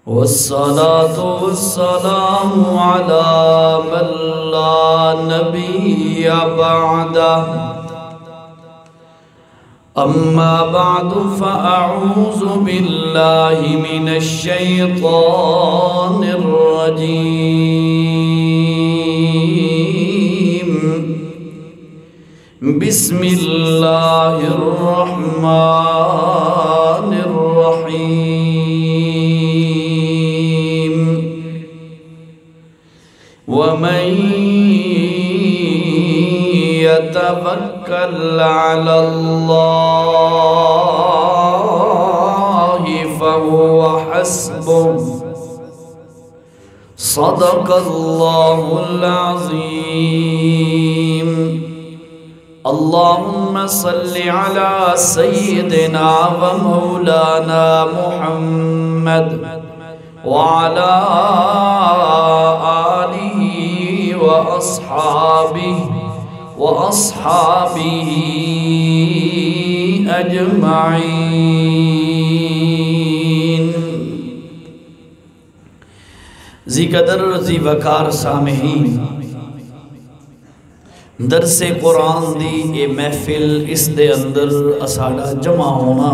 والصلاة والسلام على من لا نبي بعده أما بعد فأعوذ بالله من الشيطان الرجيم بسم الله الرحمن الرحيم ومن يتوكل على الله فهو حسبه صدق الله العظيم اللهم صل على سيدنا ومولانا محمد وعلى آله وأصحابه أجمعين ذی قدر ذی وقار سامعین درس قرآن دی اے محفل اس دے اندر اساڑا جمع ہونا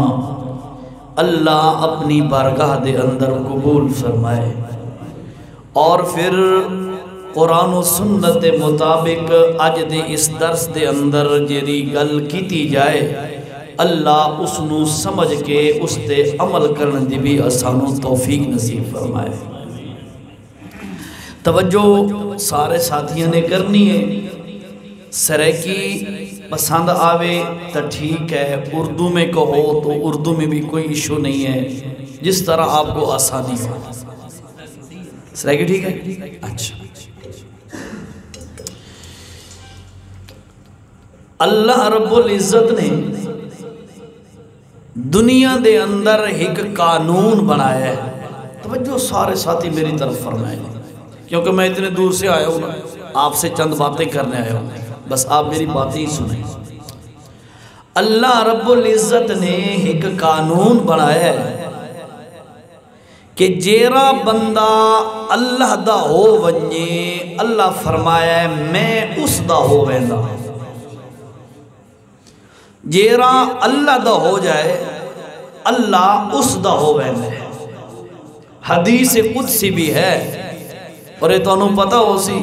اللہ اپنی بارگاہ دے اندر قبول فرمائے اور پھر قرآن و سنت مطابق اج دے اس درس دے اندر جیری گل کیتی جائے اللہ اس نو سمجھ کے اس تے عمل کرن دی بھی آسان و توفیق نصیب فرمائے توجہ سارے ساتھیوں نے کرنی ہے سریکی پسند آوے تو ٹھیک ہے اردو میں کہو تو اردو میں بھی کوئی ایشو نہیں ہے جس طرح آپ کو آسانی ہو سریکی ٹھیک ہے اچھا اللہ رب العزت نے دنیا دے اندر ایک قانون بنایا ہے توجہ سارے ساتھی میری طرف فرمائیں کیونکہ میں اتنے دور سے آیا ہوں آپ سے چند باتیں کرنے آیا ہوں بس آپ میری باتیں ہی سنیں اللہ رب العزت نے ایک قانون بنایا ہے کہ جیرا بندہ اللہ دا ہو ونجے اللہ فرمایا ہے میں اس دا ہو ویندا جیرا اللہ دا ہو جائے اللہ اس دا ہو ویندا ہے حدیث قدسی بھی ہے اور یہ تو انہوں پتہ ہو سی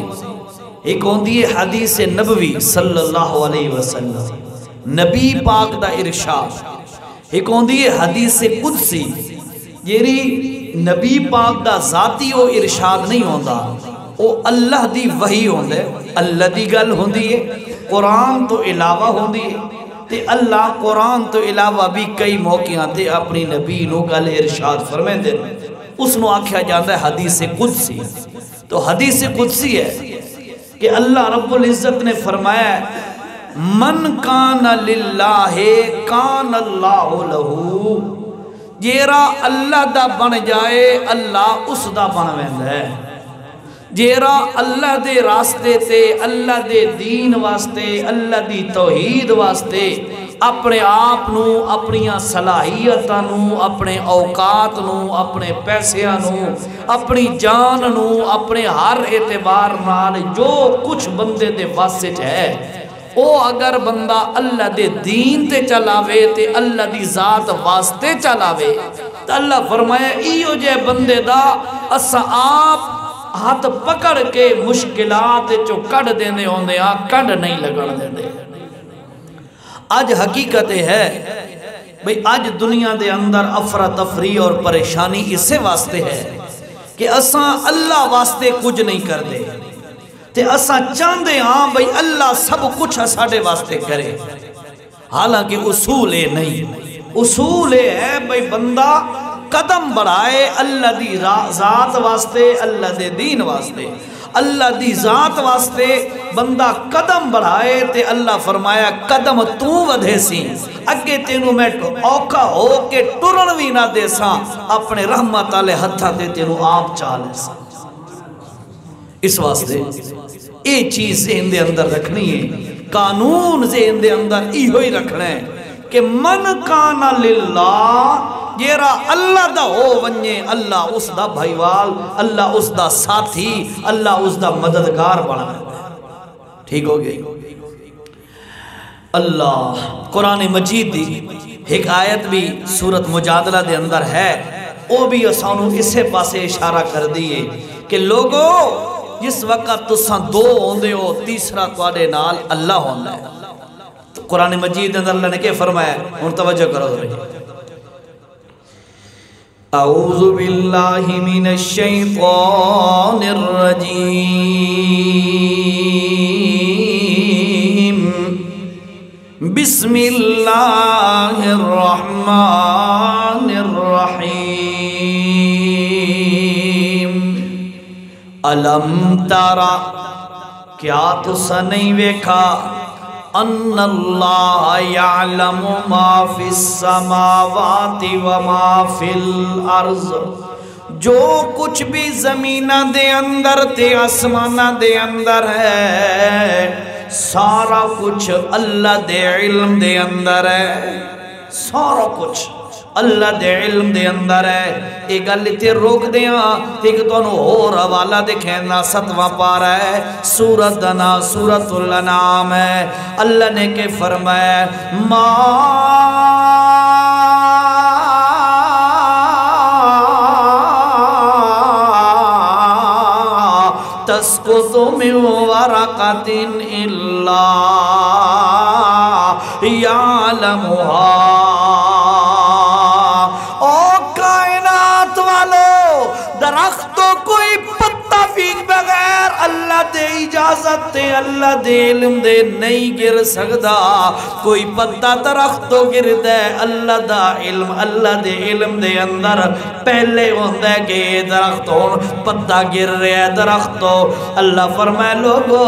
ایک ہوندی ہے حدیث نبوی صلی اللہ علیہ وسلم نبی پاک دا ارشاد ایک ہوندی ہے حدیث قدسی جیری نبی پاک دا ذاتی و ارشاد نہیں ہوندا وہ اللہ دی وحی ہوندے اللہ دی گل ہوندی ہے قرآن تو علاوہ ہوندی ہے تے اللہ قرآن تو علاوہ بھی کئی موقعوں تے اپنی نبی نو گل ارشاد فرمائیں دے اس نو آکھیا جاندہ ہے حدیث قدسی تو حدیث قدسی ہے کہ اللہ رب العزت نے فرمایا ہے من کان للہ کان اللہ لہو جیرا اللہ دا بن جائے اللہ اس دا بن ویندا ہے جیرا اللہ دے راستے تے اللہ دے دین واسطے اللہ دی توحید واسطے اپنے آپ نو اپنی صلاحیتاں نو اپنے اوقات نو اپنے پیسیاں نو اپنی جان نو اپنے ہر اعتبار نال جو کچھ بندے دے واسطے ہے او اگر بندہ اللہ دے دین تے چلاوے تے اللہ دی ذات واسطے چلاوے تو اللہ فرمایا ایو جے بندے دا اسا آپ ہاتھ پکڑ کے مشکلات چو کڑ دینے ہوندے کڑ نہیں لگن دینے آج حقیقت ہے بھئی آج دنیا دے اندر افراتفری اور پریشانی اسے واسطے ہے کہ اساں اللہ واسطے کچھ نہیں کر دے تے اساں چاندے ہاں بھئی اللہ سب کچھ ساڑے واسطے کرے حالانکہ اصول نہیں اصول ہے بھئی بندہ قدم بڑھائے اللہ دی ذات واسطے اللہ دے دین واسطے اللہ دی ذات واسطے بندہ قدم بڑھائے تے اللہ فرمایا قدم تو ودھے سی اگے تینوں میں اوکا ہو کے ٹرن بھی نہ دے ساں اپنے رحمت آلے ہتھا دے تینوں آپ چالے ساں اس واسطے اے چیز ذہن دے اندر رکھنی ہے قانون ذہن دے اندر ایہو ہی رکھنا ہے کہ من کانا للہ جیرا اللہ دا ہو ونجے اللہ اس دا بھائیوال، اللہ اس دا ساتھی، اللہ اس دا مددگار بنا ہے۔ ٹھیک ہو گئی؟ اللہ قرآن مجید دی ایک آیت بھی سورت مجادلہ دے اندر ہے، وہ بھی اسانو اسے پاسے اشارہ کر دیئے کہ لوگوں جس وقت تساں دو ہوندے ہو تیسرا تواڈے نال اللہ ہوندا ہے۔ تو قرآن مجید اندر اللہ نے کیا فرمایا؟ ان توجہ کرو ذرا۔ اعوذ باللہ من الشیطان الرجیم، بسم اللہ الرحمن الرحیم، الم تارا کیا تسا نہیں ویکھا، ان اللہ یعلم ما فی السماوات وما فی الارض، جو کچھ بھی زمینہ دے اندر تے آسمانہ دے اندر ہے سارا کچھ اللہ دے علم دے اندر ہے، سارا کچھ اللہ دے علم دے اندر ہے۔ ایک گل تے روک دیاں ایک تانوں اور حوالہ دکھینا 7واں پارہ ہے سورۃ دنا سورۃ الانعام ہے۔ اللہ نے کہ فرمایا ما تسقط من ورقۃ الا یعلمها، درخت تو کوئی پتہ فیق بغیر اللہ دے اجازت تے اللہ دے علم دے نہیں گر سکدا، کوئی پتہ درخت تو گر دے اللہ دا علم اللہ دے علم دے اندر پہلے ہوندہ ہے کہ درخت ہون پتہ گر رہے ہے درخت تو اللہ فرمائے لوگو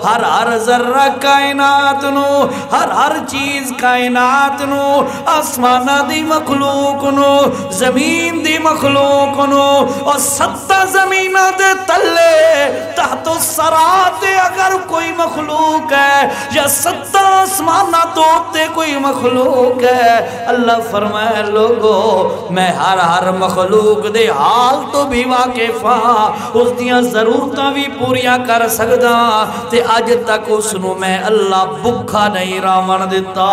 ہر ذرہ کائنات نو ہر چیز کائنات نو آسمانہ دی مخلوق نو زمین دی مخلوق نو اور 7 زمینہ دے تلے تحت السرات اگر کوئی مخلوق ہے یا 7 آسمانہ دوتے کوئی مخلوق ہے، اللہ فرمائے لوگو میں ہر مخلوق دے حال تو بھی واقف ہاں، اس دیاں ضرورتاں بھی پوریا کر سکدا تے آج تک اس نو میں اللہ بکھا نہیں راون دیتا۔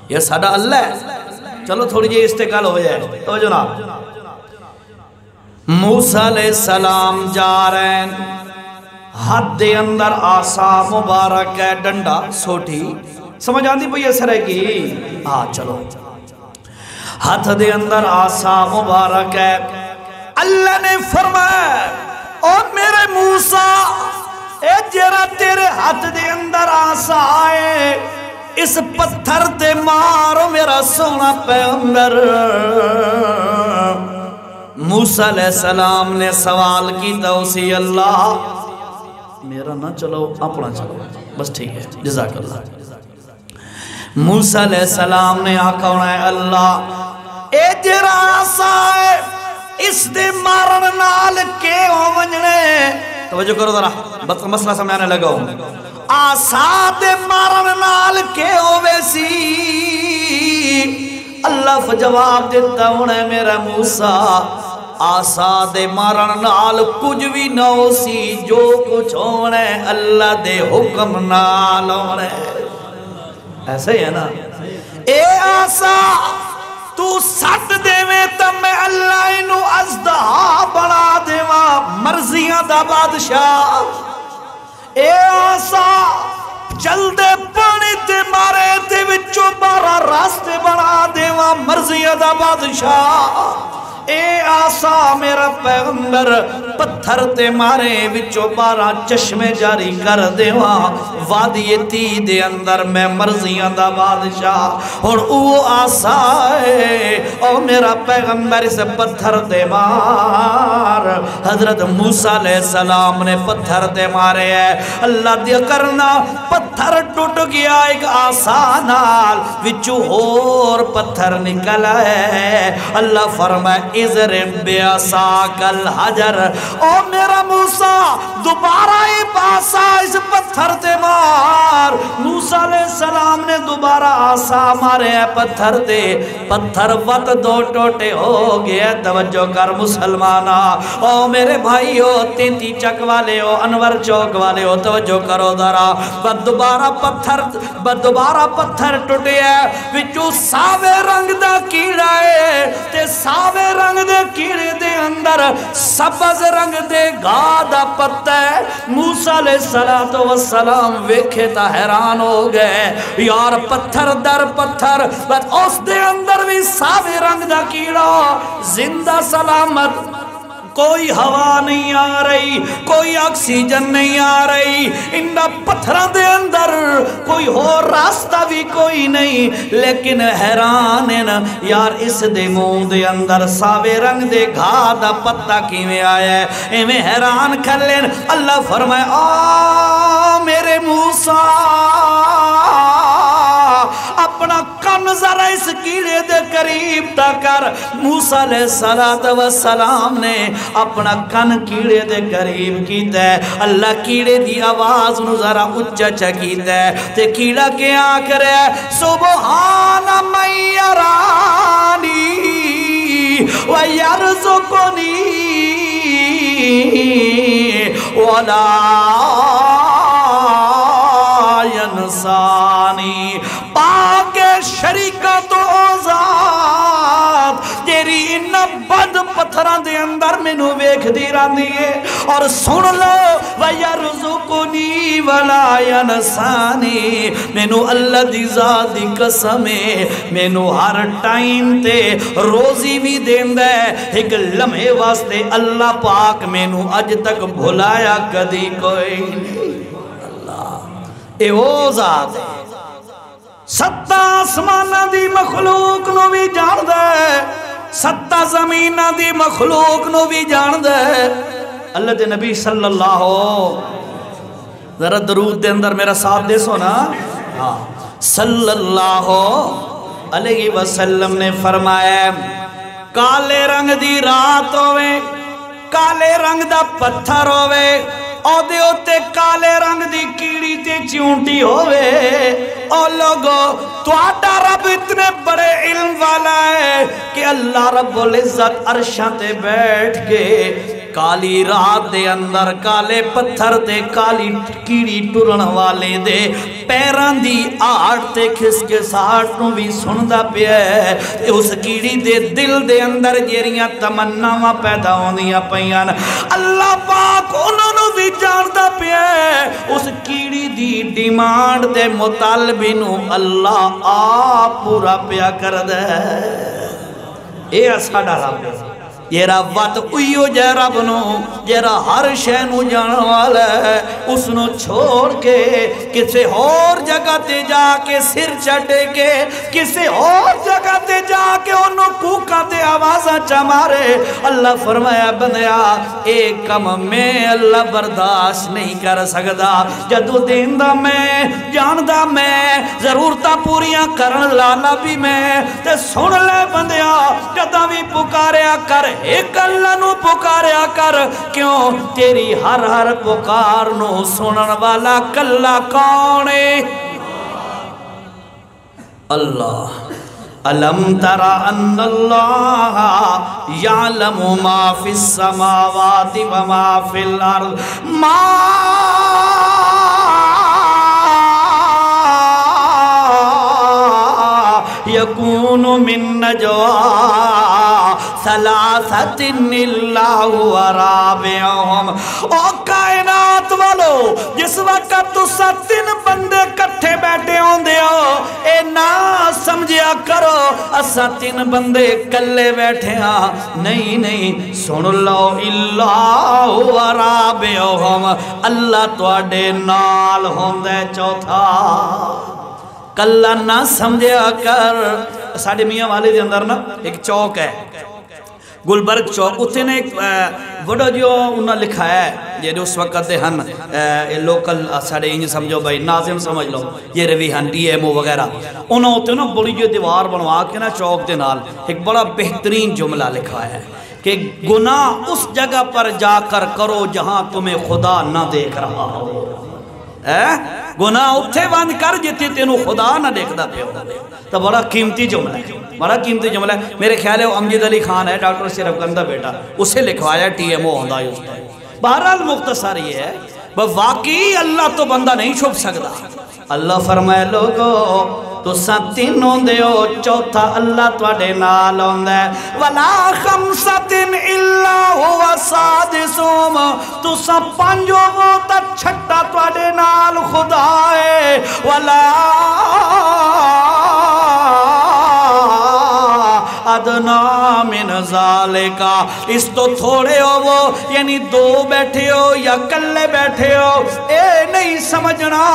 یہ ساڈا اللہ ہے۔ چلو تھوڑی جی استقال ہو جائے تو جناب موسیٰ علیہ السلام جا رہے ہیں، ہاتھ دے اندر آسا مبارک ہے ڈنڈا سوٹھی سمجھ آندی پئی اثر ہے کی چلو ہاتھ دے اندر آسا مبارک ہے۔ اللہ نے فرمایا او میرے موسیٰ اے جرا تیرے ہاتھ دے اندر آسا آئے اس پتھر تے مارو میرا سونا پیغمبر۔ موسیٰ علیہ السلام نے سوال کی توسی اللہ میرا نہ چلو اپنا چلو بس ٹھیک ہے جزاک اللہ۔ موسیٰ علیہ السلام نے آقا ہے اللہ اے جرا آسا ہے اس دے مارن نال کے ہو ونجنے، توجہ کرو ذرا مسئلہ سمجھانے لگا ہوں، آسا دے مارن نال کے ہو ویسی، اللہ جواب دیتا ہونے میرا موسیٰ آسا دے مارن نال کچھ بھی نہ ہو سی، جو کچھ ہونے اللہ دے حکم نال ہونے، ایسا ہی ہے نا۔ اے آسا تو سٹ دے میں تب میں اللہ انہوں ازدہا بنا دے ماں مرضیاں دا بادشاہ۔ اے آسا چل دے پانی تے مارے تے وچو 12 راستے بنا دے ماں مرضیاں دا بادشاہ۔ اے آسا میرا پیغمبر پتھر تے مارے وچو 12 چشمے جاری کر دے وہاں وادی تی دے اندر میں مرضیاں دا بادشاہ، اور او آسا ہے او میرا پیغمبر اس پتھر تے مار۔ حضرت موسیٰ علیہ السلام نے پتھر تے مارے ہے، اللہ دیا کرنا پتھر ٹوٹ گیا ایک آسا نال وچو اور پتھر نکل ہے۔ اللہ فرمائے اضرب بعصاک الحجر، او میرا موسیٰ دوبارہ ہی پاسا اس پتھر تے مار. موسیٰ علیہ السلام نے دوبارہ آسا مارے پتھر تے, پتھر وط دو ٹوٹے ہو گئے. توجہ کر مسلمانہ, او میرے بھائی ہو, تینتی چک والے ہو, انور چوک والے ہو, توجہ کرو ذرا. دوبارہ پتھر ٹوٹے ہے, وچوں ساوے رنگ دا کیڑا ہے, تے ساوے رنگ دے کیڑے دے اندر سبز رنگ دے گاہ دا پتہ ہے. موسیٰ علیہ السلام ویکھے تا حیران ہو گئے, یار پتھر در پتھر, اس دے اندر بھی ساوے رنگ دا کیڑا, زندہ سلامت, کوئی ہوا نہیں آ رہی, کوئی آکسیجن نہیں آ رہی, انہا پتھران دے اندر کوئی ہو راستہ بھی کوئی نہیں. لیکن حیران ہے نا یار, اس دے منہ دے اندر ساوے رنگ دے گھا دا پتہ کیویں آیا ہے, ایویں حیران کر لین. اللہ فرمائے آ میرے موسیٰ, اپنا کن ذرا اس کیڑے دے قریب تا کر. موسیٰ علیہ السلام نے اپنا کن کیڑے دے قریب کیتا ہے. اللہ کیڑے دی آواز نو ذرا اچھا چکیتا ہے, تے کیڑا کیا کرے, سبحان من یرانی ویرزقنی ولا ینسانی. پاک شریکہ تو ذات تیری ان بد پتھران دے اندر مینو ویکھ دی رہندی ہے, اور سن لو وَيَرْزُقُنِي وَلَا يَنْسَانِي. مینو اللہ دی ذات دی قسم ہے, مینو ہر ٹائم تے روزی بھی دیندہ ہے. ایک لمحے واسطے اللہ پاک مینو اج تک بھلایا کدی کوئی نہیں. اللہ اے او ذات ہے, ستہ آسمانہ دی مخلوق نو بھی جان دے, ستہ زمینہ دی مخلوق نو بھی جان دے. اللہ دے نبی صلی اللہ ذرا درود دے اندر میرا ساتھ دے سونا, صلی اللہ علیہ وسلم نے فرمایا, کالے رنگ دی رات ہوئے, کالے رنگ دا پتھر ہوئے, او دے ہوتے کالے رنگ دی کیڑی تے چونٹی ہوئے. او لوگو تو آٹا رب اتنے بڑے علم والا ہے کہ اللہ رب العزت عرشاں تے بیٹھ کے کالی رات دے اندر کالے پتھر تے کالی کیڑی ٹرن والے دے پیران دی آٹ تے کھس کے ساٹھ نو بھی سندہ پیا ہے. اس کیڑی دے دل دے اندر جیریاں تمناواں پیدا ہوندیاں پیان, اللہ پاک انہوں نے بھی جانتا پیا ہے. اس کیڑی دی ڈیمانڈ دے مطالبی نو اللہ آپ پورا پیا کر دے. اے ساڈا رب ہے, یہ رب وات اویو جے رب نو جیرا ہر شے نو جان والا ہے, اس نو چھوڑ کے کسے اور جگہ تے جا کے سر چٹے کے, کسے اور جگہ تے جا کے انہوں کوکا تے آوازہ چمارے. اللہ فرمایا بندیا ایک کم میں اللہ برداشت نہیں کر سکتا, جدو دیندہ میں جاندہ میں ضرورتہ پوریاں کرن لالا بھی میں. تے سن لے بندیا جدہ بھی پکاریا کر, ایک اللہ نو پکاریا کر, کیوں تیری ہر ہر پکار نو سنن والا کلا کونے اللہ. ألم ترى أن الله يعلم ما في السماوات وما في الأرض ما يكون من نجوى ثلاثة إلا هو رابعهم. او کائنات والو جس وقت تسا تین بندے کٹھے بیٹھے ہوندے ہو, اے نا سمجھیا کرو اسا تین بندے کلے بیٹھے ہاں, نہیں نہیں سن لو اللہ هو رابعهم, اللہ تواڈے نال ہوندے چوتھا. کلا نہ سمجھیا کر. ساڑھے میاں والے دے اندر نا ایک چوک ہے, گلبرگ چوک, اتنے نے ایک وڈو جو انہوں نے لکھا ہے, یہ اس وقت دے ہن لوکل ساڑھے انجھ سمجھو بھائی ناظم سمجھ لو, یہ روی ہن ڈی ایم او وغیرہ, انہوں اتنے نا بڑی جو دیوار بنوا کے نا چوک دے نال ایک بڑا بہترین جملہ لکھا ہے کہ گناہ اس جگہ پر جا کر کرو جہاں تمہیں خدا نہ دیکھ رہا ہو. گناہ اتھے بند کر جتے تینوں خدا نہ دیکھتا پہ ہو. تو بڑا قیمتی جملہ ہے, بڑا قیمتی جملہ ہے. میرے خیال ہے وہ امجد علی خان ہے, ڈاکٹر صرف گندہ بیٹا, اسے لکھوایا ٹی ایم او ہوندہ ہے اس پر. بہرحال مختصر یہ ہے واقعی اللہ تو بندہ نہیں چھپ سکتا. اللہ فرمائے لوگو تو تینوں دیو چوتھا اللہ تواڈے نال ہوندا ہے. ولا خمسۃ الا هو سادسهم تو پنجو وہ تا چھٹا تواڈے نال خدا ہے. ولا ادنا من ذالکا اس تو تھوڑے ہو وہ یعنی دو بیٹھے ہو یا کلے بیٹھے ہو اے نہیں سمجھنا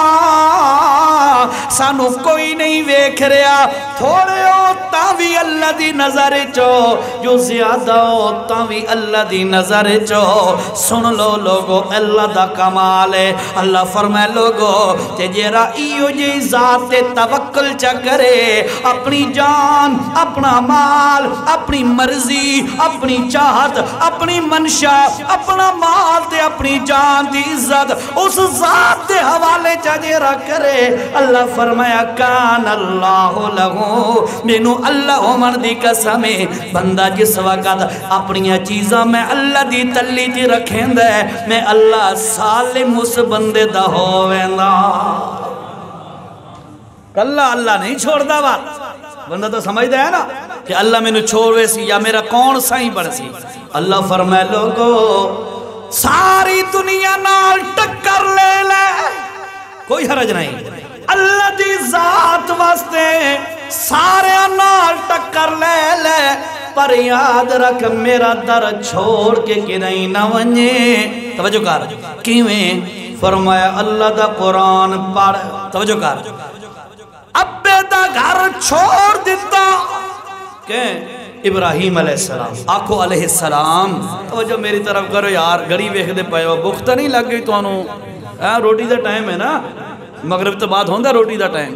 سانو کوئی نہیں ویکھ رہا. تھوڑے ہو تاوی اللہ دی نظر چو, جو زیادہ ہو تاوی اللہ دی نظر چو. سن لو لوگو اللہ دا کمال ہے. اللہ فرمائے لوگو تے جیرا ایو جی ذات توکل چا کرے اپنی جان اپنا مال اپنی مرضی اپنی چاہت اپنی منشا اپنا مال تے اپنی جان دی عزت اس ذات دے حوالے چا جیرا کرے اللہ فرمایا کان اللہ لہو مینو اللہ عمر دی قسم بندہ جس وقت اپنی چیزاں میں اللہ دی تلی دی رکھیں دے میں اللہ سالم اس بندے دا ہوویندا. اللہ اللہ نہیں چھوڑ دا بات. بندہ تو سمجھ دے ہے نا کہ اللہ میں نے چھوڑوے سی یا میرا کون سائیں پڑ سی. اللہ فرمائے لوگو ساری دنیا نال ٹکر لے لے کوئی حرج نہیں. اللہ دی ذات واسطے سارے نال ٹکر لے لے پر یاد رکھ میرا در چھوڑ کے نہیں نہ ونجے. توجہ کر کیویں فرمایا اللہ دا قرآن پڑھ. توجہ کر ابے دا گھر چھوڑ دیتا کہ ابراہیم علیہ السلام آکھو علیہ السلام. توجہ میری طرف کرو یار گڑی ویکھ دے پئے ہو بخت نہیں لگ گئی تانوں. روٹی دا ٹائم ہے نا مغرب تو بعد ہوندا روٹی دا ٹائم.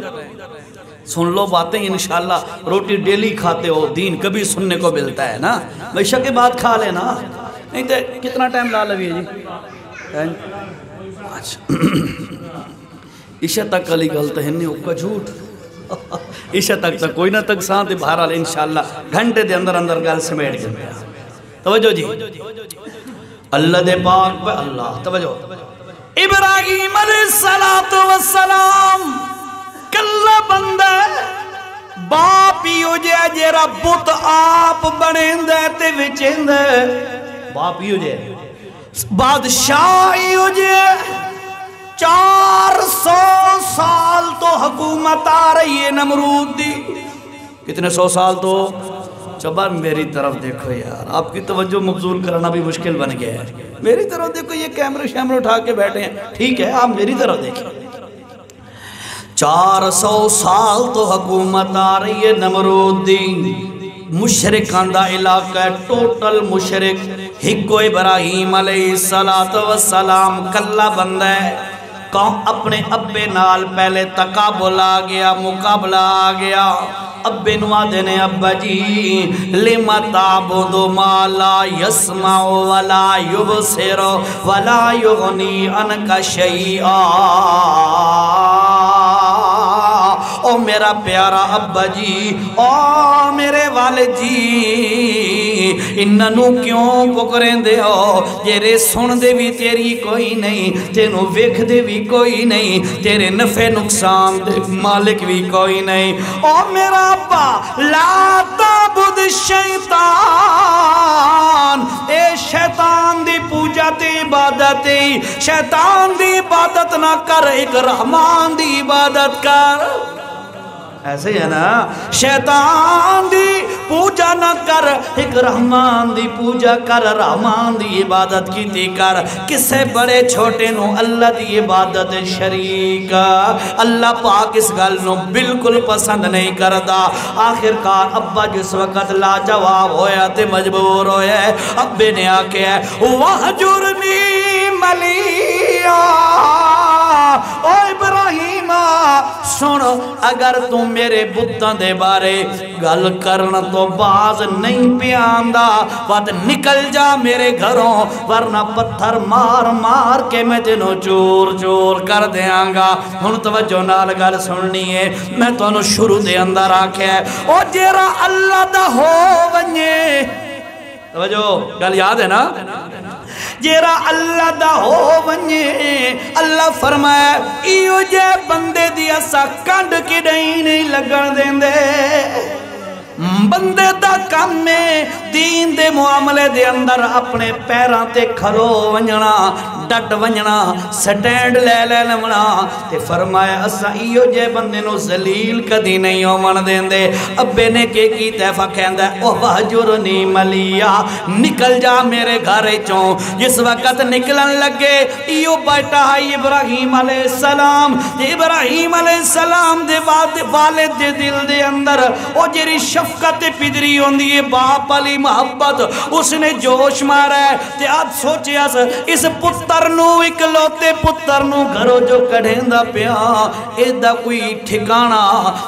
سن لو باتیں انشاءاللہ روٹی ڈیلی کھاتے ہو دین کبھی سننے کو ملتا ہے نا. عشاء کے بعد کھا لینا نہیں تو کتنا ٹائم لا لوی ہے جی. عشاء تک علی گل تو ہنی اوکا جھوٹ عشاء تک تو کوئی نہ تک سانتے بہرحال انشاءاللہ گھنٹے دے اندر اندر گل سمیٹ جائے. توجہ جی اللہ دے پاک پہ اللہ. توجہ ابراہیم علیہ السلام کلا بندہ باپ ہی ہو جائے جیرا بت آپ بنیں دے تے وچیں دے. باپ ہی ہو جائے بادشاہ ہی ہو جائے. 400 سال تو حکومت آ رہی ہے نمرود دی. کتنے 100 سال تو چبر میری طرف دیکھو یار آپ کی توجہ مبذول کرنا بھی مشکل بن گیا ہے. میری طرف دیکھو یہ کیمرے شیمرے اٹھا کے بیٹھے ہیں ٹھیک ہے آپ میری طرف دیکھیں. 400 سال تو حکومت آ رہی ہے نمرود دی. مشرکان دا علاقہ ہے ٹوٹل مشرک. ہکو ابراہیم علیہ السلام کلا بندہ ہے. اپنے ابے نال پہلے تقابل آ گیا مقابلہ آ گیا. ابے نوا دینے ابا جی لما تعبدو ما لا یسمع ولا یبصر ولا یغنی عنک شیئا. او میرا پیارا ابا جی او میرے والد جی انہوں کیوں پکریں دے ہو جیرے سن دے بھی تیری کوئی نہیں تینوں ویکھ دے بھی کوئی نہیں تیرے نفع نقصان دے مالک بھی کوئی نہیں. او میرا ابا لا تعبد شیطان اے شیطان دی پوجا تے عبادت شیطان دی عبادت نہ کر ایک رحمان دی عبادت کر. ایسے ہے نا شیطان دی پوجا نہ کر ایک رحمان دی پوجا کر رحمان دی عبادت کی تی کر. کسے بڑے چھوٹے نو اللہ دی عبادت شریک اللہ پاک اس گل نو بالکل پسند نہیں کردا. آخر کار ابا جس وقت لا جواب ہویا تے مجبور ہویا ہے ابے نے آکے ہے وَحْجُرْنِي مَلِيًّا. او ابراہیم سن اگر تم میرے بتاں دے بارے گل کرن تو باز نہیں پیاندا وقت نکل جا میرے گھروں ورنہ پتھر مار مار کے میں تینوں چور چور کر دیاں گا ہن توجہ نال گل سننی ہے میں تانوں شروع دے اندر آکھیا ہے او جیڑا اللہ دا ہو ونجے توجہ گل یاد ہے نا جیرا اللہ دا ہو ونجے اللہ فرمایا ایو جے بندے دی اسا کنڈ کی نہیں لگن دیندے بندے دا کام میں دین دے معاملے دے اندر اپنے پیراں تے کھلو ونجنا ڈٹ ونجنا سٹینڈ لے لمنا تے فرمایا اسا ایو جے بندے نو ذلیل کدی نہیں ہومن دیندے ابے نے کی تیفا کہندا او وہجرنی ملیا نکل جا میرے گھر چوں جس وقت نکلن لگے ایو بیٹا ہے ابراہیم علیہ السلام ابراہیم علیہ السلام دے والد دے دل دے اندر او جری شفقت پدری ہوندی ہے باپ علی محبت اس نے جوش مارا ہے تے آج سوچے اس پتر نو اکلوتے پتر نو گھرو جو کڑھیندا پیا ایدہ کوئی ٹھکانا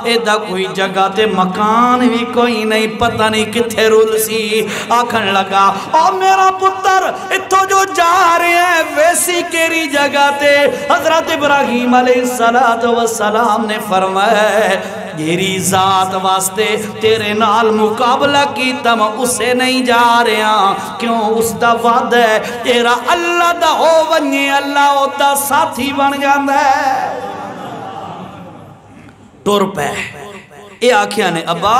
ایدہ کوئی جگہ تے مکان بھی کوئی نہیں پتہ نہیں کتھے رول سی آکھن لگا اور میرا پتر اتھو جو جا رہے ہیں ویسی کیری جگہ تے حضرت ابراہیم علیہ السلام نے فرمایا گیری ذات واسطے تیرے نال مقابلہ کی تم اسے نہیں جا رہے ہیں کیوں اس دا وعد ہے تیرا اللہ دا ہو ونجے اللہ او دا ساتھی بن جاندہ ہے ٹور پہ اے آکھیا نے ابا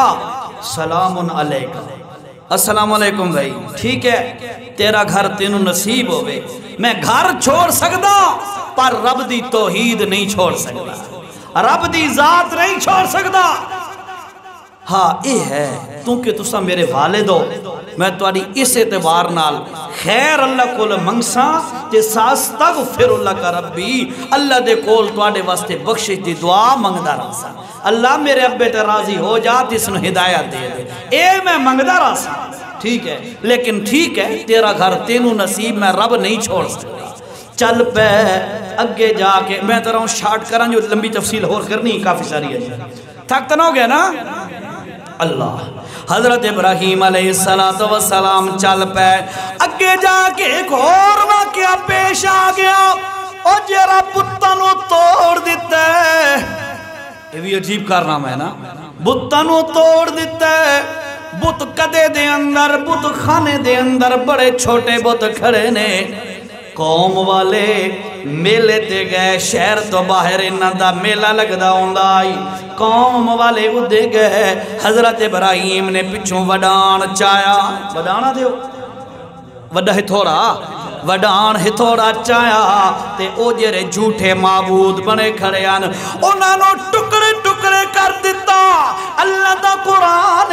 سلام علیکم السلام علیکم بھائی ٹھیک ہے تیرا گھر تینوں نصیب ہوئے میں گھر چھوڑ سکتا پر رب دی توحید نہیں چھوڑ سکتا رب دی ذات نہیں چھوڑ سکتا ہاں اے ہے کیونکہ تسا میرے والد ہو میں تواڈی اس اعتبار نال خیر اللہ کول منگساں تے ساستغفر اللہ کا ربی اللہ دے کول تواڈے واسطے بخشش دی دعا منگدا رہساں اللہ میرے ابے تے راضی ہو جا تے اس نوں ہدایت دے دے اے میں منگدا رہساں ٹھیک ہے لیکن ٹھیک ہے تیرا گھر تینوں نصیب میں رب نہیں چھوڑ سکتا چل پہ اگے جا کے میں ترہ ہوں شارٹ کران جو لمبی تفصیل اور کرنی کافی ساری ہے تھک تو نہ ہو گیا نا اللہ حضرت ابراہیم علیہ السلام چل پہ اگے جا کے ایک اور واقعہ پیش آ گیا او جیرا بتانو توڑ دیتا ہے یہ بھی عجیب کارنامہ ہے نا بتانو توڑ دیتا ہے بت کدے دے اندر بت خانے دے اندر بڑے چھوٹے بت کھڑے نے قوم والے میلے تے گئے شہر تو باہر انہاں دا میلہ لگدا ہوندا آئی قوم والے اودے گئے حضرت ابراہیم نے پچھوں وڈان چایا وڈانا دیو وڈا ہتھوڑا وڈان ہتھوڑا چایا تے او جرے جھوٹے معبود بنے کھڑے آن انہاں نو ٹکڑے ٹکڑے کر دیتا اللہ دا قرآن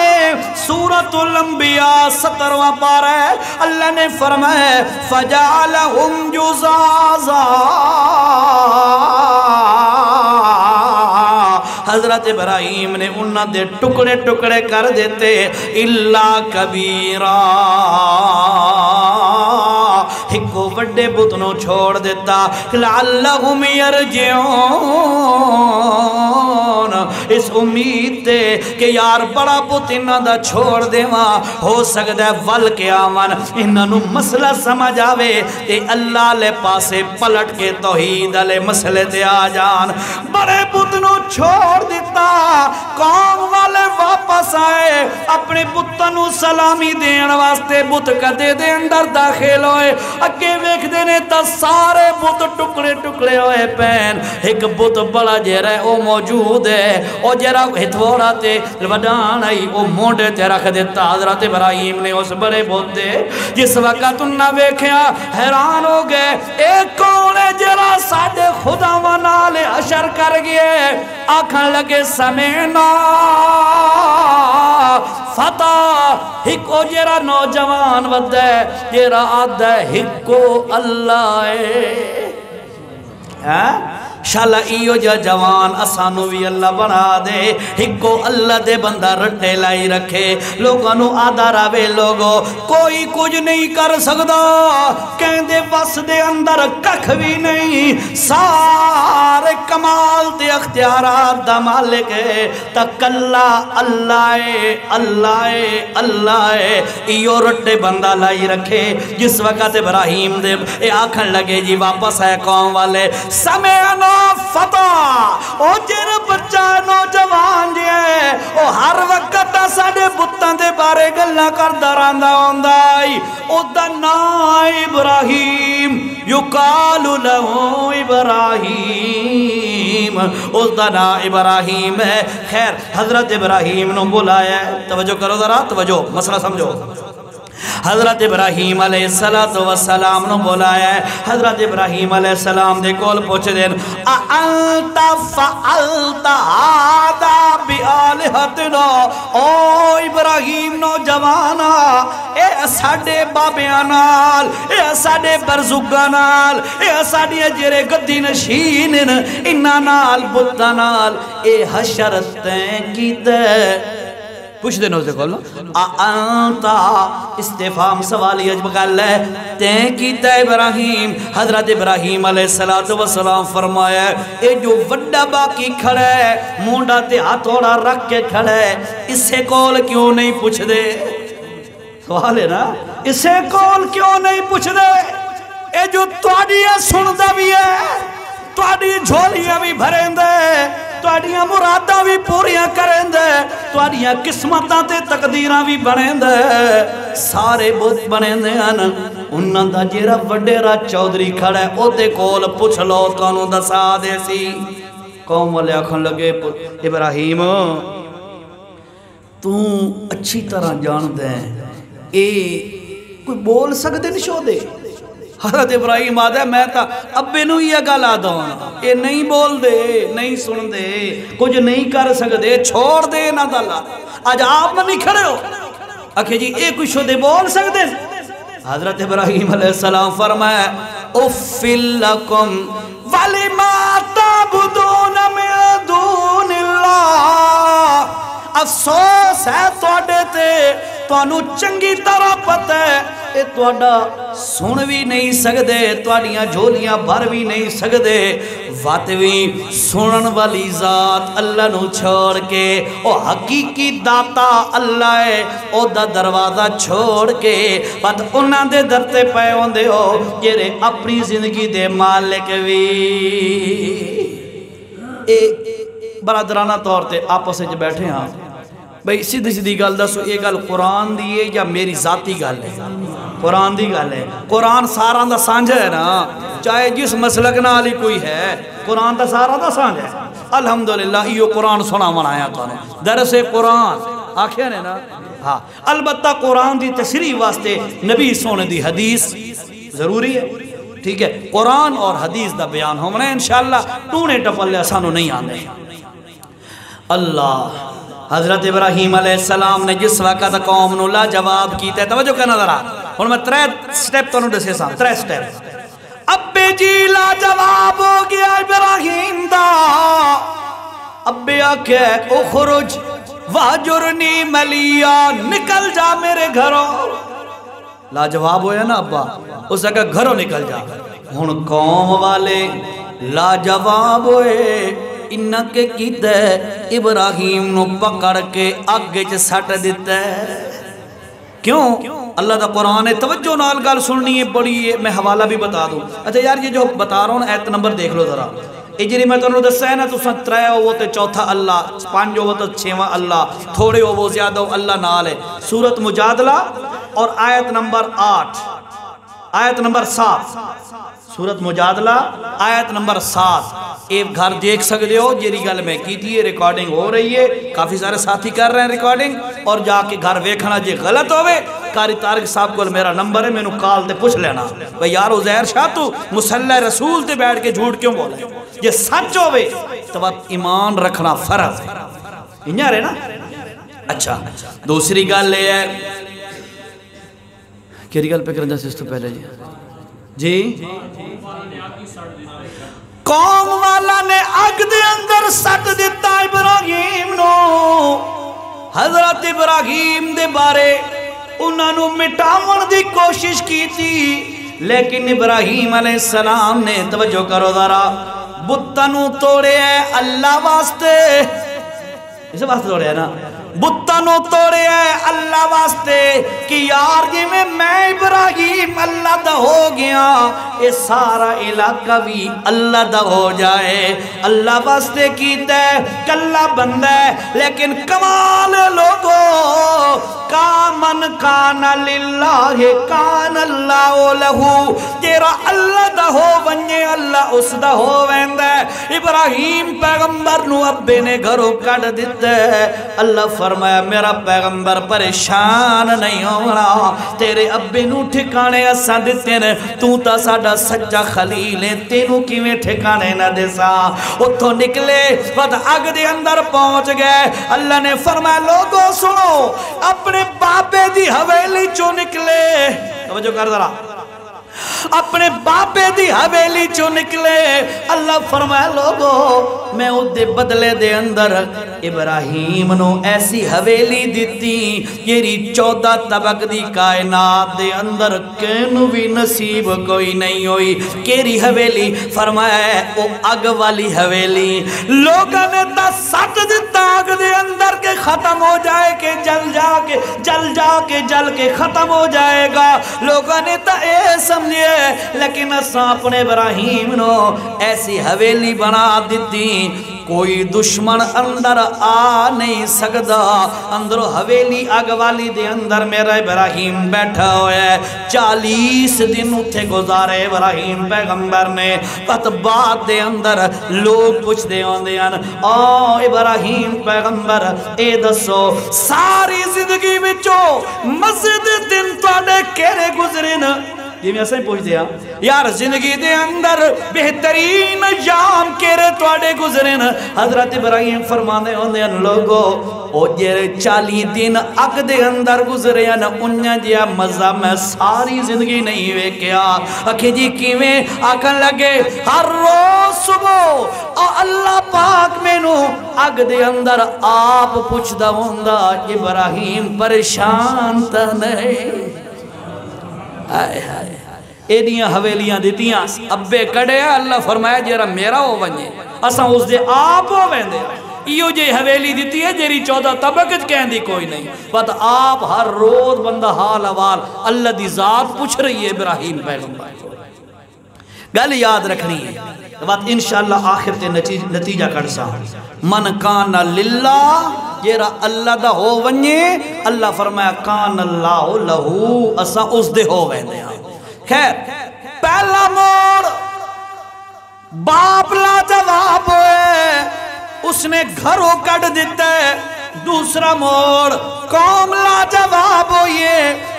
سورۃ الانبیاء 17واں پارہ ہے اللہ نے فرمایا فجعلہم جزازا حضرت ابراہیم نے انہاں دے ٹکڑے ٹکڑے کر دیتے اللہ کبیرہ ہکو وڈے بتنوں چھوڑ دیتا لعلہم یرجعون اس امید تے کہ یار بڑا بت انہاں دا چھوڑ دیواں ہو سکتا ہے ول کے آمن انہاں نو مسئلہ سمجھ آوے تے اللہ لے پاسے پلٹ کے توحید علیہ مسئلے تے آ جان بڑے بتنوں چھوڑ دیتا قوم والے واپس آئے اپنے بتنوں سلامی دین واسطے بت کدے دے اندر داخل ہوئے اگے ویکھ دینے تا سارے بت ٹکڑے ٹکڑے ہوئے پین ایک بت بڑا جیرہ او موجود ہے او جیرہ ہتھوڑا تے وڈان آئی او مونڈے تے رکھ دیتا حضرت ابراہیم نے اس بڑے بت دے جس وقت انہاں ویکھیا حیران ہو گئے ایک کون ہے جیرہ ساڑھے خدا ونالے اشر کر گئے آکھن لگے سمینا فتح ہکو جیرا نوجوان ود ہے جیرا آدھ ہے ہکو اللہ ہے شالا ایو جا جوان اسانو بھی اللہ بنا دے ہکو اللہ دے بندہ رٹے لائی رکھے لوگانو آدھا راوے لوگو کوئی کچھ نہیں کر سکتا کہن دے بس دے اندر ککھ بھی نہیں سارے کمال تے اختیارات دا مالک ہے تکلا اللہ ایو رٹے بندہ لائی رکھے جس وقت ابراہیم دے اے آکھن لگے جی واپس ہے قوم والے سمعنا فتح او جن بچہ نوجوان جی ہے او ہر وقت ساڑے بتان دے بارے گلنا کر دراندہ ہوندائی او دا نا ابراہیم یقالو لہو ابراہیم اس دا نا ابراہیم ہے خیر حضرت ابراہیم نو بلایا ہے توجہ کرو ذرا توجہ مسئلہ سمجھو حضرت ابراہیم علیہ السلام نو بولایا ہے حضرت ابراہیم علیہ السلام دے کول پوچھ دین اَأَنْتَ فَعَلْتَ هَذَا بِآلِهَتِنَا او ابراہیم نو جوانا اے ساڑے بابیاں نال اے ساڑے برزگاں نال اے ساڑے جرے گدی نشینن انہاں نال بُتّاں نال اے حشرتیں کی دے پوچھ دینا اسے کھولنا آنتا استفام سوالی عجب کل ہے تین کیتا ابراہیم حضرت ابراہیم علیہ السلام فرمایا اے جو وڈا باقی کھڑا ہے مونڈا تے ہاتھوڑا رکھ کے کھڑا ہے اسے کول کیوں نہیں پوچھ دے سوال ہے نا اسے کول کیوں نہیں پوچھ دے اے جو توڑیاں سندہ بھی ہے توڑی جھولیاں بھی بھریں دے توڑیاں مرادہ بھی پوریاں کریں دے توڑیاں قسمتاں تے تقدیراں بھی بنیں دے سارے بت بنیں دے انہاں دا جیرا وڈیرا چودری کھڑا ہے او دے کول پوچھ لو کانوں دسا دے سی قوم والے آکھن لگے ابراہیم تو اچھی طرح جان دے اے کوئی بول سکتے نشو دے حضرت ابراہیم آدھا ہے میں تا ابے نو یہ گل آدھا ہوں یہ نہیں بول دے نہیں سن دے کچھ نہیں کر سکتے چھوڑ دے نہ دلہ آج آپ میں نہیں کھڑے ہو اکھے جی اے کچھ دے بول سکتے حضرت ابراہیم علیہ السلام فرمایا اُفِّل لَكُمْ وَلِمَا تَعْبُدُونَ مِن دُونِ اللَّهِ افسوس ہے توڑے تے توانو چنگی طرح پتہ ہے اے توڑا سن بھی نہیں سکدے توڑیاں جھولیاں بھر بھی نہیں سکدے واتوی سنن والی ذات اللہ نو چھوڑ کے او حقیقی داتا اللہ ہے او دا دروازہ چھوڑ کے بات انہاں دے درتے پے ہوندے ہو جیرے اپنی زندگی دے مالک بھی اے برادرانہ طور تے آپس وچ بیٹھے ہاں بھئی سیدھی سیدھی گل دسو یہ گل قرآن دی ہے یا میری ذاتی گل ہے قرآن دی گل ہے قرآن سارا دا سانجھ ہے نا چاہے جس مسلک نہ علی کوئی ہے قرآن دا سارا دا سانجھ ہے الحمدللہ یہ قرآن سنا منایا تو درس قرآن آکھیں نے نا ہاں البتہ قرآن دی تشریح واسطے نبی سونے دی حدیث ضروری ہے ٹھیک ہے قرآن اور حدیث دا بیان ہو منے انشاءاللہ ٹونے ٹپلے سانو نہیں آنے اللہ حضرت ابراہیم علیہ السلام نے جس وقت قوم نو لا جواب کیتے توجہ کرنا ذرا اور میں 3 سٹیپ تو دسے سا 3 سٹیپ ابے جی لا جواب ہو گیا ابراہیم دا ابے آکھے اخرج واجرنی ملیا نکل جا میرے گھروں لا جواب ہویا نا ابا اس جگہ گھروں نکل جا ہن قوم والے لا جواب ہوئے انہاں کے کیتا ہے ابراہیم نو پکڑ کے آگے چ سٹ دیتا ہے کیوں اللہ دا قرآن ہے توجہ نال گل سننی ہے بڑی ہے میں حوالہ بھی بتا دوں اچھا یار یہ جو بتا رہا ہوں ایت نمبر دیکھ لو ذرا اجری میں تنہوں دستا ہے نا تو 3 ہو تو 4 اللہ 5 ہو تو 6 اللہ تھوڑے ہو وہ زیادہ ہو اللہ نال ہے سورت مجادلہ اور آیت نمبر 8 آیت نمبر 7 سورت مجادلہ آیت نمبر 7 ایک گھر دیکھ سکتے ہو جیری گل میں کی تھی ریکارڈنگ ہو رہی ہے کافی سارے ساتھی کر رہے ہیں ریکارڈنگ اور جا کے گھر ویکھنا جی غلط ہوئے قاری طارق صاحب کو میرا نمبر ہے میں نو کال تے پوچھ لینا بھئی یار عزیر شاہ تو مسلح رسول تے بیٹھ کے جھوٹ کیوں بولے یہ سچ ہوئے تو بات ایمان رکھنا فرض ہے انہاں رہے نا اچھا دوسری گل لے ہے کیری گل پہ کرنا سے اس تو پہلے جی قوم والا نے اگ دے اندر سٹ دیتا ابراہیم نو حضرت ابراہیم دے بارے انہاں نو مٹاون دی کوشش کی تھی لیکن ابراہیم علیہ السلام نے توجہ کرو ذرا بتانو توڑے ہے اللہ واسطے، اسے واسطے توڑے ہے نا، بتانو توڑے ہے اللہ واسطے کہ یار جی میں ابراہیم اللہ دا ہو گیا یہ سارا علاقہ بھی اللہ دا ہو جائے، اللہ واسطے کیتا ہے کلا بندہ ہے، لیکن کمال لوگو کامن کان للہ کان اللہ لہو، تیرا اللہ دا ہو ونجے اللہ اس دا ہو ویندہ ہے۔ ابراہیم پیغمبر نو ابے نے گھروں کڑ دیتا ہے، اللہ فرمایا میرا پیغمبر پریشان نہیں ہونا، تیرے ابے نو ٹھکانے اساں دیتے نے، تو تا ساڈا سچا خلیل ہے، تینو کیویں ٹھکانے نہ دے سا۔ اتھوں نکلے پت اگ دے اندر پہنچ گئے، اللہ نے فرمایا لوگوں سنو، اپنے باپے دی حویلی چو نکلے، توجہ کر ذرا، اپنے باپے دی حویلی چو نکلے، اللہ فرمایا لوگو میں ادھے بدلے دے اندر ابراہیم نو ایسی حویلی دیتی یری 14 طبق دی کائنات دے اندر کینو بھی نصیب کوئی نہیں ہوئی۔ کیری حویلی؟ فرمایا ہے او اگ والی حویلی، لوگوں نے تا سٹ دیتا اگ دے اندر کے ختم ہو جائے کہ جل کے ختم ہو جائے گا، لوگوں نے تا اے سمجھے، لیکن اساں اپنے ابراہیم نو ایسی حویلی بنا دیتی کوئی دشمن اندر آ نہیں سکتا، اندر حویلی آگ والی دے اندر میرا ابراہیم بیٹھا ہویا ہے، 40 دن اتھے گزارے ابراہیم پیغمبر نے، پت بعد دے اندر لوگ پوچھ دے ہوندے ہیں ابراہیم پیغمبر اے دسو ساری زندگی بچو مسجد دن توڑے کیرے گزرین، یہ میں ایسا ہی پوچھ دیا یار زندگی دے اندر بہترین ایام کیرے توڑے گزرین، حضرت ابراہیم فرمانے ہوندے ہیں لوگو او جیرے 40 دن اگ دے اندر گزرے ہیں انہاں جیا مزہ میں ساری زندگی نہیں ہوئے کیا، اکھے جی کیویں آکھن لگے ہر روز صبح اللہ پاک میں نو اگ دے اندر آپ پوچھ دا ہوندہ ابراہیم پریشان تا نہیں، آئے آئے ایڈیاں حویلیاں دیتیاں ابے کڑے اللہ فرمایا جیرا میرا ہو بنجے اساں اس دے آپ ہو بندے، ایو جے حویلی دیتی ہے جیری 14 طبقت کہن دی کوئی نہیں، بات آپ ہر روز بندہ حال حوال اللہ دی ذات پوچھ رہی ہے ابراہیم پیغمبر، گل یاد رکھنی ہے بات انشاءاللہ آخر تے نتیجہ کرسا، من کان للہ جیرا اللہ دا ہو ونجے اللہ فرمایا کان اللہ لہو اسا اس دے ہو ویندے ہاں۔ خیر پہلا موڑ باپ لا جواب ہوئے اس نے گھروں کٹ دیتا ہے، دوسرا موڑ قوم لا جواب ہوئے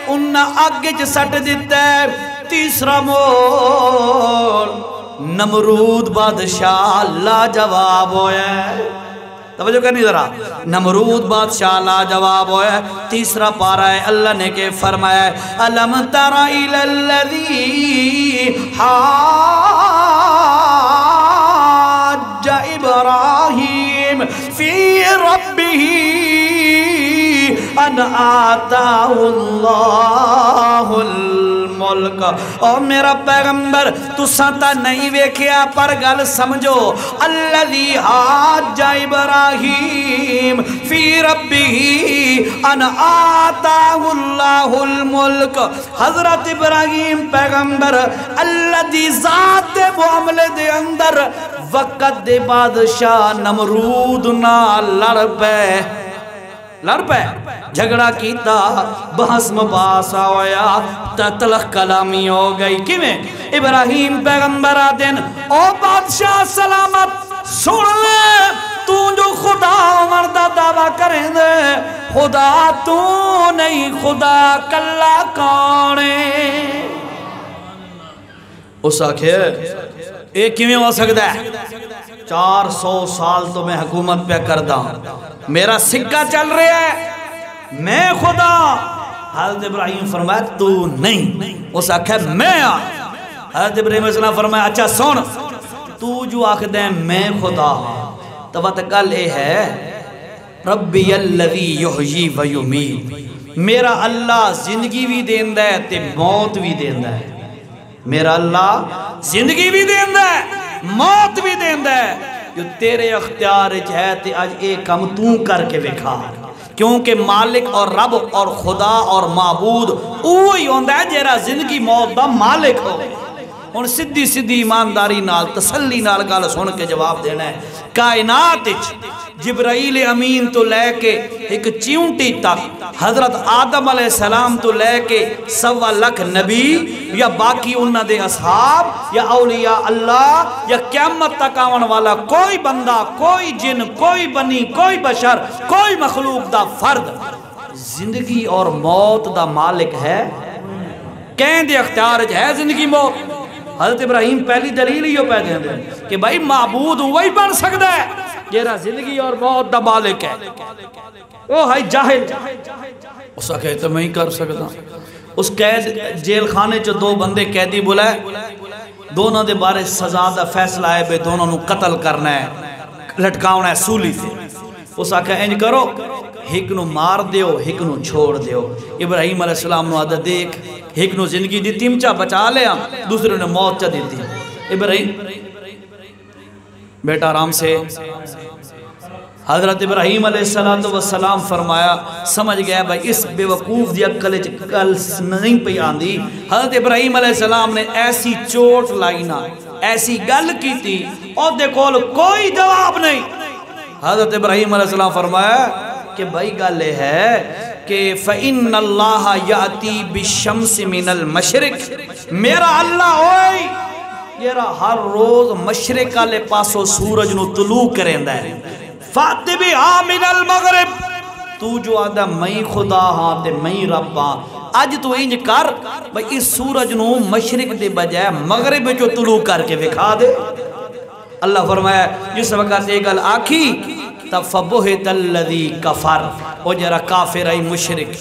انہاں آگے جو سٹ دیتا ہے، تیسرا موڑ نمرود بادشاہ لا جواب ہوئے، توجہ کرنی ذرا، نمرود بادشاہ لا جواب ہوئے، تیسرا پارہ ہے اللہ نے کہ فرمایا ہے الم تر الی الذی حاج ابراہیم فی ربہ ان آتاہ اللہ الملک، اور میرا پیغمبر تو سانتا نہیں ویکھیا پر گل سمجھو، الذی حاج ابراہیم فی ربہ ان آتاہ اللہ الملک، حضرت ابراہیم پیغمبر اللہ دی ذات دے معاملے دے اندر وقت دے بادشاہ نمرود نہ لڑ پہ جھگڑا کیتا بحث مباحثہ ہویا تلخ کلامی ہو گئی، کیویں ابراہیم پیغمبر آدن او بادشاہ سلامت سن لے تو جو خدا عمر دا دعویٰ کریں دے خدا تو نہیں خدا کلا کانے، اس آکھے ایک کیویں ہو سکتا ہے 400 سال تو میں حکومت پہ کردہ میرا سکہ چل رہا ہے میں خدا، حضرت ابراہیم فرمایا تو نہیں، اس آکھے میں حضرت ابراہیم السلام فرمایا اچھا سن تو جو آکھ دیں میں خدا، تو بات کل یہ ہے ربی الذی یحیی و یمیت، میرا اللہ زندگی بھی دیندہ ہے تے موت بھی دیندہ ہے، میرا اللہ زندگی بھی دیندہ ہے موت بھی دیندا ہے جو تیرے اختیار وچ ہے تے اج اے کم تو کر کے وکھا کیونکہ مالک اور رب اور خدا اور معبود اوہی ہوندا ہے جیڑا زندگی موت دا مالک ہو ہن سیدھی سیدھی ایمانداری نال تسلی نال گل سن کے جواب دینا ہے کائنات وچ جبرائیل امین تو لے کے ایک چیونٹی تک حضرت آدم علیہ السلام تو لے کے 1.25 لاکھ نبی یا باقی انہاں دے اصحاب یا اولیاء اللہ یا قیامت تک آون والا کوئی بندہ کوئی جن کوئی بنی کوئی بشر کوئی مخلوق دا فرد زندگی اور موت دا مالک ہے کہیں دے اختیار ہے زندگی موت حضرت ابراہیم پہلی دلیل ہی پہ دیں دیں کہ بھائی معبود وہی بن سکتا ہے جیرا زندگی اور موت دا مالک ہے وہ ہے جاہل اس کا کہتا میں ہی کر سکتا اس قید جیل خانے چو 2 بندے قیدی بلائے دونوں دے بارے سزا دا فیصلہ ہے بے دونوں نو قتل کرنا ہے لٹکاؤنا ہے سولی سے اس کا کہا انج کرو ایک نو مار دیو ایک نو چھوڑ دیو ابراہیم علیہ السلام نو آدھا دیکھ ایک نو زندگی دی تیمچہ بچا لیا دوسرے نے موت چا دیتی ابراہیم بیٹا آرام سے حضرت ابراہیم علیہ السلام فرمایا سمجھ گیا بھائی اس بے وقوف دی عقل کل نہیں پہ آندی حضرت ابراہیم علیہ السلام نے ایسی چوٹ لائنا ایسی گل کی تھی اور دیکھو کوئی جواب نہیں حضرت ابراہیم علیہ السلام فرمایا کہ بھائی گل ہے کہ فَإِنَّ اللَّهَ يَأْتِي بِالشَّمْسِ مِنَ الْمَشْرِقِ میرا اللہ ہوئی یہ ہر روز مشرق والے پاسوں سورج نو طلوع کریندا ہے فَأْتِ بِهَا مِنَ الْمَغْرِبِ تو جو آدھا میں خدا ہاں تے میں رب ہاں اج تو انج کر بھئی اس سورج نو مشرق دے بجائے مغرب جو طلوع کر کے دکھا دے اللہ فرمایا جس وقت ایک گل آکھی تب فَبُهِتَ الَّذِي كَفَرْ او جرا کافر ای مشرک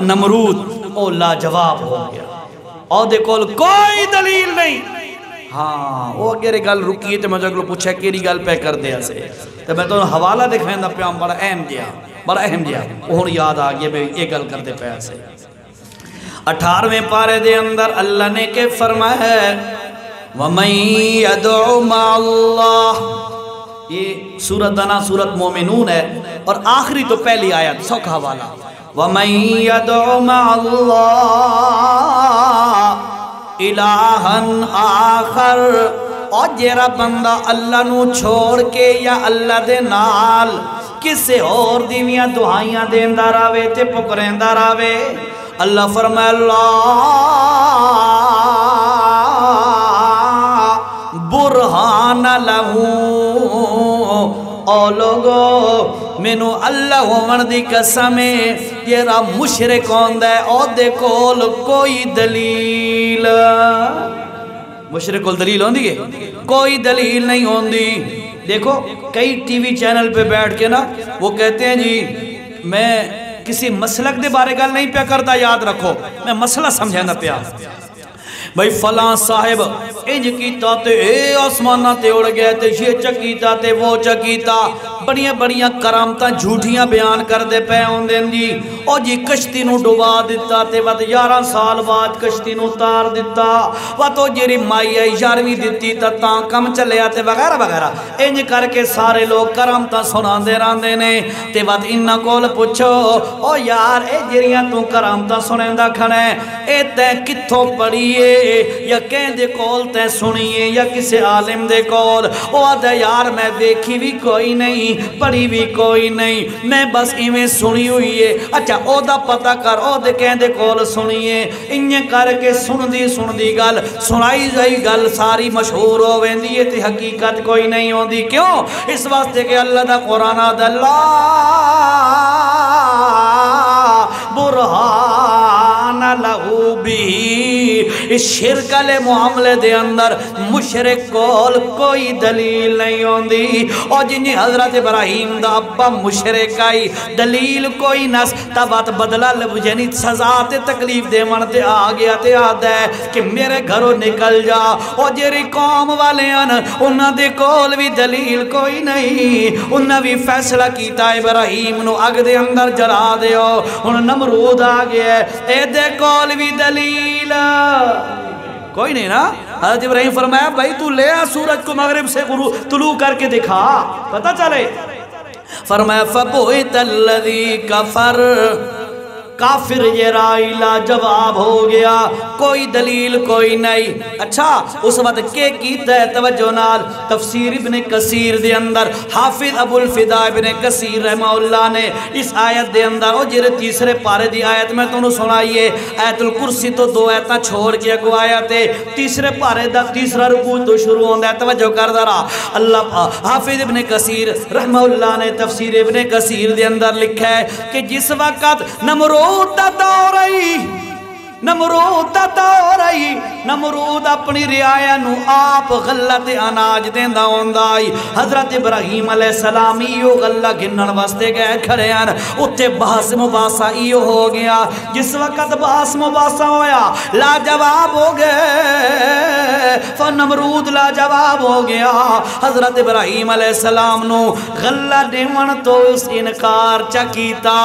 نمرود او لا جواب ہو گیا اور دیکھو کوئی دلیل نہیں ہاں وہ اگر گل رکیے تو مجھے پوچھا کیری گل پہ کر دیا سے تو میں تو حوالہ دکھائیں دا پیام بڑا اہم جیا وہ یاد آگیا میں یہ گل کر دے پہ سے 18ویں پارے دے اندر اللہ نے کہ فرمایا ہے وَمَن يَدْعُ مَعَ اللَّهِ یہ سورت دنا سورت مومنون ہے اور آخری تو پہلی آیت سوکھ حوالہ وَمَن يَدْعُ مَعَ اللَّهِ الہاً آخر اور جیرا بندہ اللہ نو چھوڑ کے یا اللہ دے نال کسے اور دیویاں دعائیاں دیندہ راوے تے پکریندہ راوے اللہ فرمائے اللہ برہان لہو او لوگو مینو اللہ ومردی قسمیں یہ مشرک ہوندہ ہے او دیکھول کوئی دلیل مشرک کول دلیل ہوندی ہے کوئی دلیل نہیں ہوندی دیکھو کئی ٹی وی چینل پہ بیٹھ کے نا وہ کہتے ہیں جی میں کسی مسلک دے بارے گل نہیں پہ کرتا یاد رکھو میں مسئلہ سمجھیں گا پیا بھئی فلاں صاحب انج کیتا تے اے آسمانہ تے اڑ گئے تے یہ چکیتا تے وہ چکیتا بڑیاں بڑیاں کرامتاں جھوٹیاں بیان کر دے پہ ہوں دیں جی او جی کشتی نو ڈوبا دیتا تے وقت 11 سال بعد کشتی نو تار دیتا وقت جیری مائی ہے 11ویں دیتی تا کم چلے آتے وغیرہ وغیرہ انج کر کے سارے لوگ کرامتاں سنان دے ران دینے تے وقت انہا کول پوچھو او یار اے جیریاں تو کرامتاں سنیں دا کھنے اے تے کتھوں پڑیے یا کہیں دے کول تے سنیے یا کسے عالم دے کول او آدھا یار میں دیکھی بھی کوئی نہیں پڑھی بھی کوئی نہیں میں بس ایمیں سنی ہوئی ہے اچھا او دا پتہ کر او دے کہیں دے کول سنیے انہیں کر کے سن دی گل سنائی جائی گل ساری مشہور ہو ویندی ہے تے حقیقت کوئی نہیں ہوندی کیوں اس واسطے کہ اللہ دا قرآن آدھا اللہ برہان لہو بھی اس شرک علیہ معاملے دے اندر مشرک کول کوئی دلیل نہیں ہوندی اور جنہی حضرت ابراہیم دا ابا مشرک آئی دلیل کوئی نس تبات بدلہ لبجنی سزا تے تکلیف دے منتے آگیا تے آدھا ہے کہ میرے گھروں نکل جا اور جیری قوم والے انہاں دے کول بھی دلیل کوئی نہیں انہاں بھی فیصلہ کیتا ابراہیم نو اگ دے اندر جلا دیو انہاں نمرود آگیا اے دے کول بھی دلیل کوئی نہیں نا. حضرت ابراہیم فرمایا بھائی تو لے آ سورج کو مغرب سے طلوع کر کے دکھا پتہ چلے. فرمایا فَبُهِتَ الَّذِي كَفَرَ کافر یہ رائی لا جواب ہو گیا کوئی دلیل کوئی نہیں. اچھا اس وقت کے کیتا ہے توجہ نال تفسیر ابن کثیر دے اندر حافظ ابو الفدا ابن کثیر رحمہ اللہ نے اس آیت دے اندر او جڑے تیسرے پارے دی آیت میں تانوں سنائیے آیت الکرسی تو دو آیتاں چھوڑ کے اگو آیت ہے تیسرے پارے دا تیسرا رکوع تو شروع ہوندا ہے. توجہ کر ذرا اللہ حافظ ابن کثیر رحمہ اللہ نے تفسیر ابن کثیر دے اندر لکھا ہے کہ جس وقت نمرود نمرود اپنی رعایا نو آپ غلط اناج دیندہ ہوندائی. حضرت ابراہیم علیہ السلام ایو غلہ گنن واسطے گئے کھڑے ہیں اتے بحث مباحثہ ایو ہو گیا. جس وقت بحث مباحثہ ہویا لاجواب ہو گئے فنمرود لاجواب ہو گیا. حضرت ابراہیم علیہ السلام نو غلہ دیون تو اس انکار چکیتا.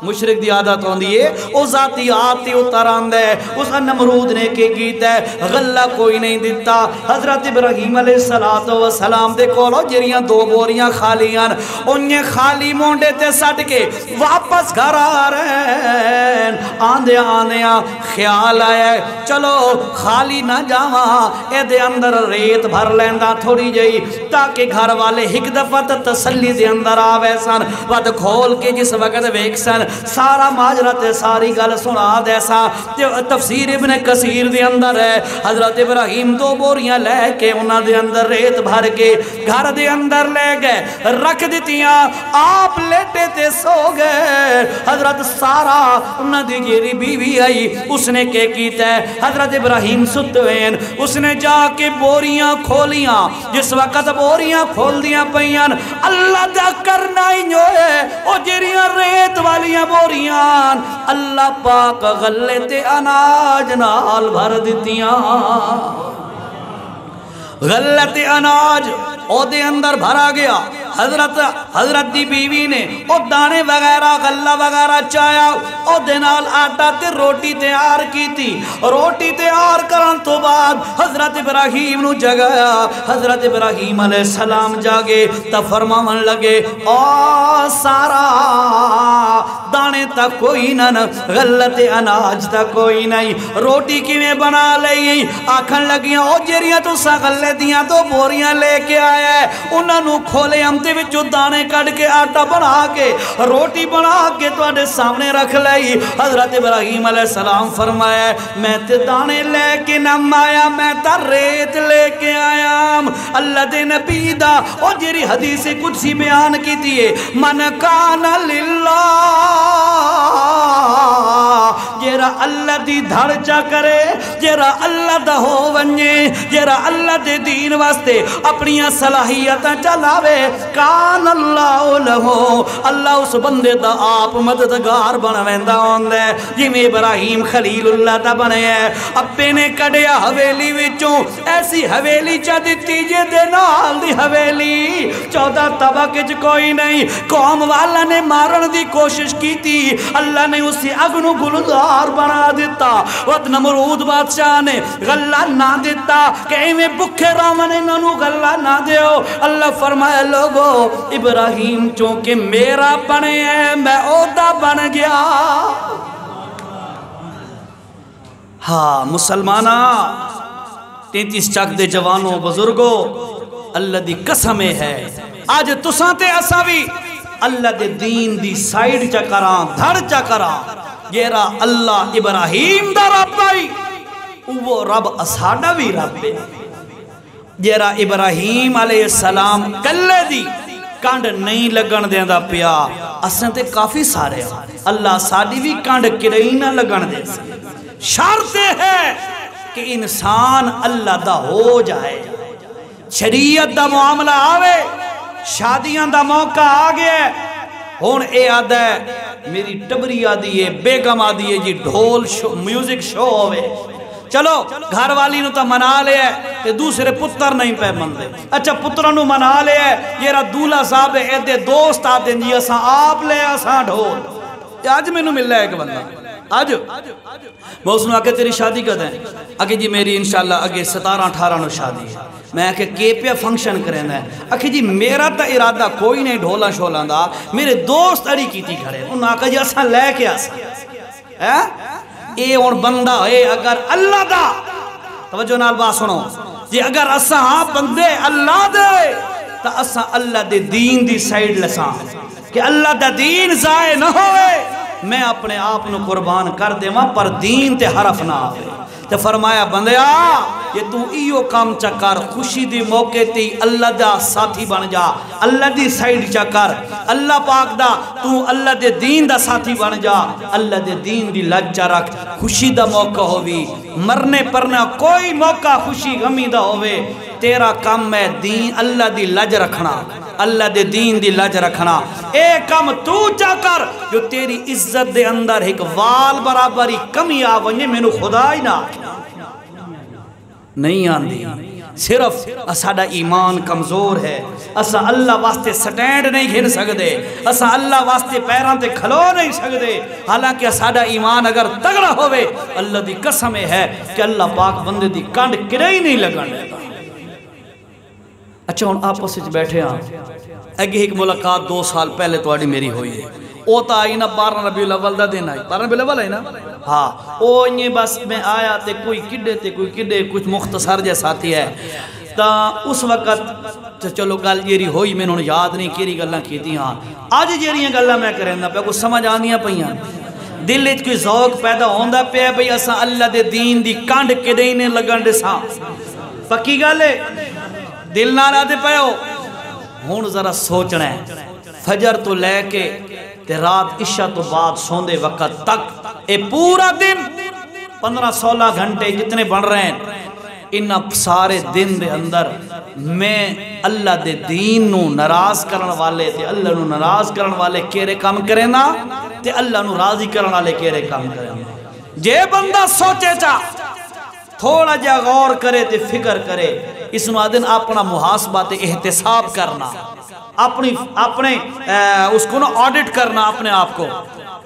مشرک دی عادت ہوندی ہے او ذاتی آتی اتر آندے اس نمرود نے کے کیتا ہے غلہ کوئی نہیں دیتا. حضرت ابراہیم علیہ السلام دے کولو جریاں دو بوریاں خالیاں انہیں خالی مونڈے تے سٹ کے واپس گھر آ رہے ہیں. آندے آندیاں خیال آیا ہے چلو خالی نہ جاواں اے دے اندر ریت بھر لیندہ تھوڑی جئی تاکہ گھر والے ایک دفعہ تسلی دے اندر آوے سن. ود کھول کے جس وقت ویک سن سارا ماجرت ساری گل سنا دیسا. تفسیر ابن کثیر دے اندر ہے حضرت ابراہیم دو بوریاں لے کے انہاں دے اندر ریت بھر کے گھر دے اندر لے گئے رکھ دیتیاں آپ لیٹے تے سو گئے. حضرت سارا انہاں دی جیری بیوی آئی اس نے کے کیتا ہے حضرت ابراہیم ستوین اس نے جا کے بوریاں کھولیاں. جس وقت بوریاں کھول دیاں پئیاں اللہ دا کرنا ہی جو ہے او جیریاں ریت والیاں بوریاں اللہ پاک غلے تے اناج نال بھر دیتیاں. غلط اناج او دے اندر بھرا گیا. حضرت دی بیوی نے او دانے وغیرہ غلہ وغیرہ چایا او دنال آٹا تے روٹی تیار کی تھی. روٹی تیار کرن تو بعد حضرت ابراہیم نو جگایا. حضرت ابراہیم علیہ السلام جاگے تا فرماون لگے او سارا دانے تا کوئی نہ غلط اناج تا کوئی نہیں روٹی کیویں بنا لئی. آکھن لگیاں او جیریاں تو سا غلے دیاں تو بوریاں لے کے آیا ہے انہاں نو کھولے ہم دے وچوں دانے کٹ کے آٹا بنا کے روٹی بنا کے تواڈے سامنے رکھ لئی. حضرت ابراہیم علیہ السلام فرمایا میں تے دانے لے کے نہ آیا میں تا ریت لے کے آیا. اللہ دے نبی دا او جیری حدیث قدسی بیان کی دیئے من کان للہ جیرا اللہ دی دھڑچا کرے جیرا اللہ دا ہو ونجے جیرا اللہ دے دین واسطے اپنی صلاحیتاں چلاوے کان اللہ لہو اللہ اس بندے دا آپ مددگار بنویندہ ہوندے. جی میں ابراہیم خلیل اللہ دا بنے ہے اپنے نے کڑیا حویلی وچوں ایسی حویلی چا دیتی جے دے نال دی حویلی 14 طبق وچ کوئی نہیں. قوم والا نے مارن دی کوشش کی تھی اللہ نے اسی اگنو گلزار بنا دیتا. وقت نمرود بادشاہ نے غلہ نہ دیتا کہ میں بکھے رامنے ننو غلہ نہ دیو. اللہ فرمائے لوگو ابراہیم چونکہ میرا بنے ہے میں عہدہ بن گیا. ہاں مسلمانہ 33 چک دے جوانوں بزرگوں اللہ دی قسمیں ہے آج تساں تے اساوی اللہ دے دین دی سائیڈ چکران دھڑ چکران جیرا اللہ ابراہیم دا رب آئی وہ رب اساڑا بھی رب ہے. جیرا ابراہیم علیہ السلام کلے دی کانڈ نہیں لگن دیں دا پیا اساں تے کافی سارے اللہ ساڑی بھی کانڈ کرئی نہ لگن دے سے. شرط ہے کہ انسان اللہ دا ہو جائے شریعت دا معاملہ آوے شادیاں دا موقع آگئے ہون اے آدھا ہے میری ٹبری آدھی ہے بیگم آدھی ہے جی ڈھول میوزک شو ہوئے چلو گھر والی نو تا منا لے ہے کہ دوسرے پتر نہیں پہ مندے. اچھا پترانو منا لے ہے یہ را دولہ صاحب ہے دے دوست آتے ہیں جی اساں آپ لے اساں ڈھول. آج میں نو مل رہا ہے کہ بندہ آج میں اس نے آکے تیری شادی کر دیں آکے جی میری انشاءاللہ اگے 17-18 نو شادی ہے میں آکے کے پیا فنکشن کریں ہے آکے جی میرا تا ارادہ کوئی نہیں ڈھولا شولا دا میرے دوست اڑی کیتی کھڑے انہوں آکے جی اساں لے کے آسا اے اور بندہ ہے اگر اللہ دا توجہ نال بات سنو جی اگر اساں بندے اللہ دے تا اساں اللہ دے دین دی سائیڈ لساں کہ اللہ دا دین ضائع نہ ہوئے میں اپنے آپ نو قربان کر دے وہاں پر دین تے حرف نہ آئے تے فرمایا بندیا یہ تو ایو کام چکر خوشی دی موقع تی اللہ دا ساتھی بن جا اللہ دی سائیڈ چکر اللہ پاک دا تو اللہ دے دین دا ساتھی بن جا اللہ دے دین دی لجا رکھ خوشی دا موقع ہوئی مرنے پرنا کوئی موقع خوشی غمی دا ہوئے تیرا کام ہے دین اللہ دی لج رکھنا اللہ دے دین دی لج رکھنا اے کم تو چا کر جو تیری عزت دے اندر ایک وال برابری کمی آونجے میں نو خدا ہی نہ نہیں آندی صرف اساڑا ایمان کمزور ہے اسا اللہ واسطے سٹینڈ نہیں گھن سکدے اسا اللہ واسطے پیران تے کھلو نہیں سکدے حالانکہ اساڑا ایمان اگر تگڑا ہوئے اللہ دی قسم ہے کہ اللہ پاک بندے دی کانڈ کرے ہی نہیں لگن اچھا ہون آپس وچ بیٹھے ہیں اگے ایک ملاقات 2 سال پہلے تواڈی میری ہوئی ہے او تا آئی نا 12 ربیع الاول دا دن آئی 12 ربیع الاول آئی نا ہاں او انہیں بس میں آیا تے کوئی کڈے کچھ مختصر جیسا تھی ہے تا اس وقت چلو گل جیری ہوئی میں انہوں نے یاد نہیں کیری گلہ کی تھی ہاں آج جیریاں گلہ میں کریں نا پہ کچھ سمجھ آنیاں پہیاں دل ایچ کوئی ذوق پیدا ہوندہ پہ بھئی اسا اللہ دے دین دی کانڈ کے دینے لگن دے ساں پکی گالے دل نہ رہتے پہ ہون ذرا سوچنا ہے فجر تو لے کے تے رات عشاء تو بعد سوندے وقت تک اے پورا دن 15-16 گھنٹے جتنے بن رہے ہیں انہا سارے دن دے اندر میں اللہ دے دین نو ناراض کرن والے تے اللہ نو ناراض کرن والے کیرے کام کرے نا تے اللہ نو راضی کرن والے کیرے کام کرے نا جے بندہ سوچے چاہ تھوڑا جا غور کرے تے فکر کرے اس نوادن اپنا محاسبہ تے احتساب کرنا اپنے اس کو نا آڈٹ کرنا اپنے آپ کو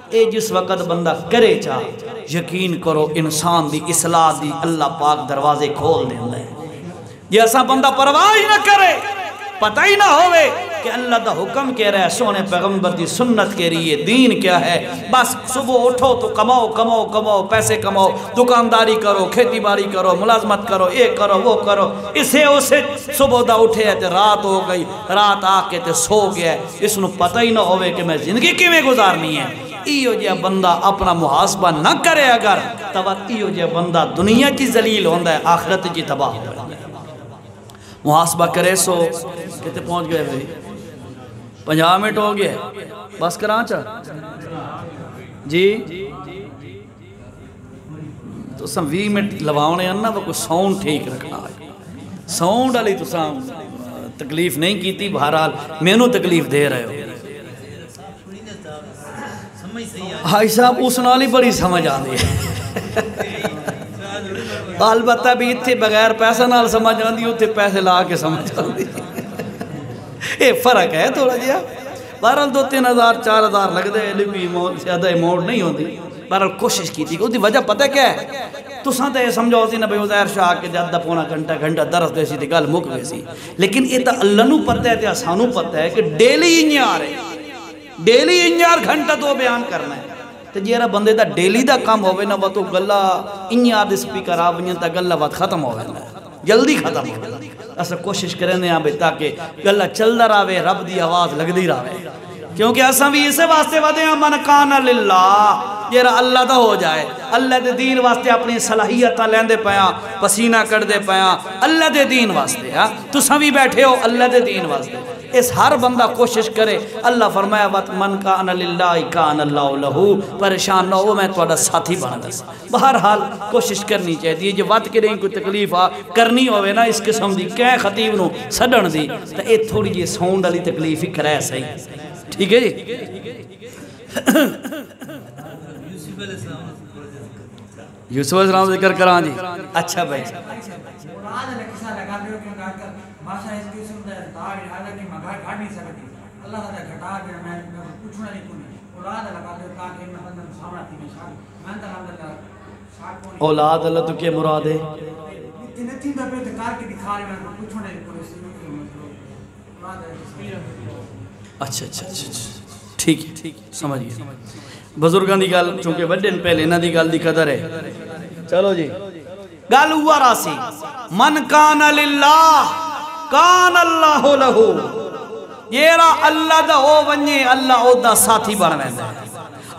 اے جس وقت بندہ کرے چاہ یقین کرو انسان دی اصلاح دی اللہ پاک دروازے کھول دیں ہے یہ ایسا بندہ پرواہ ہی نہ کرے پتہ ہی نہ ہوئے کہ اللہ دا حکم کہہ رہا ہے سونے پیغمبر دی سنت کہہ رہی ہے دین کیا ہے بس صبح اٹھو تو کماؤ پیسے کماؤ دکانداری کرو کھیتی باری کرو ملازمت کرو ایک کرو وہ کرو اسے صبح دا اٹھے ہے تے رات ہو گئی رات آکے تے سو گیا ہے اس نو پتہ ہی نہ ہوئے کہ میں زندگی کیویں گزارنی ہے ایو جے بندہ اپنا محاسبہ نہ کرے اگر تب ایو جے بندہ دنیا کی ذلیل ہوندہ ہے آخرت کی تباہ ہوندہ ہے محاسبہ کرے سو کتے پہنچ گئے بھئی 50 منٹ ہو گئے بس کرانچا جی تو سم 20 منٹ لواؤنے انہا وہ کوئی ساؤنڈ ٹھیک رکھنا ہے ساؤنڈ علی تو سام تکلیف نہیں کی تھی بہرحال میں نو تکلیف دے رہے ہو بھائی صاحب اس نالی بڑی سمجھ آ دی ہے البتہ بھی اتھے بغیر پیسہ نال سمجھ آن دی اتھے پیسے لا کے سمجھ آن دی اے فرق ہے تھوڑا جیا بہرحال 2-3 ہزار 4 ہزار لگ دے لیکن زیادہ اماؤنٹ نہیں ہوتی بہرحال کوشش کی تھی کہ وجہ پتہ کیا ہے تو ساتھ ہے سمجھو سی نبی عزیر شاہ کے جادہ پونا گھنٹہ درس دے سی تھی گل مک گئے سی لیکن یہ تا اللہ نو پتہ ہے تے آسانو پتہ ہے کہ ڈیلی انجار ہے ڈیلی انجار گھنٹہ تو بیان کرنا ہے تو جیرہ بندے دا ڈیلی دا کام ہوئے نا وہ تو گلہ انجار دے سپیکر آوینی تا گلہ وقت ختم ہوئے نا جلدی ختم ہوئے ایسا کوشش کرنے ہیں تاکہ گلہ چل دا راوے رب دی آواز لگ دی راوے کیونکہ ایسا بھی اسے واسطے ودے ہیں من کان للہ جیرہ اللہ دا ہو جائے اللہ دے دین واسطے اپنی صلاحیتہ لیندے پیاں پسینہ کر دے پیاں اللہ دے دین واسطے تو سوی بیٹھے ہو اللہ دے دین واسطے اس ہر بندہ کوشش کرے اللہ فرمایا وقت من کان للہ کان اللہ لہو پریشان نہ ہو میں توڑا ساتھی بنا دس بہرحال کوشش کرنی چاہیے جو وقت کے لئے کوئی تکلیف کرنی ہوئے نا اس قسم دی کہیں خطیب نو سڈن دی تو اے تھوڑی جی ساؤنڈ علی تکلیف ہی کرے صحیح ٹھیک ہے جی یوسف علیہ السلام ذکر کران جی اچھا بھائی بادشاہ اس کی سنتا ہے دار حالت کی مگار گھاڑ نہیں سکتی اللہ تعالیٰ گھٹا دیا میں پوچھنا نہیں کونی اولاد اللہ تو کیا مراد ہے؟ اچھا اچھا اچھا ٹھیک ہے سمجھ گیا بزرگاں دی گل چونکہ وڈن پہلے انہاں دی گل دی قدر ہے چلو جی گل ہوا راسی من کان للہ کان اللہ لہو جیڑا اللہ دا ہو ونجے اللہ او دا ساتھی بن ویندا ہے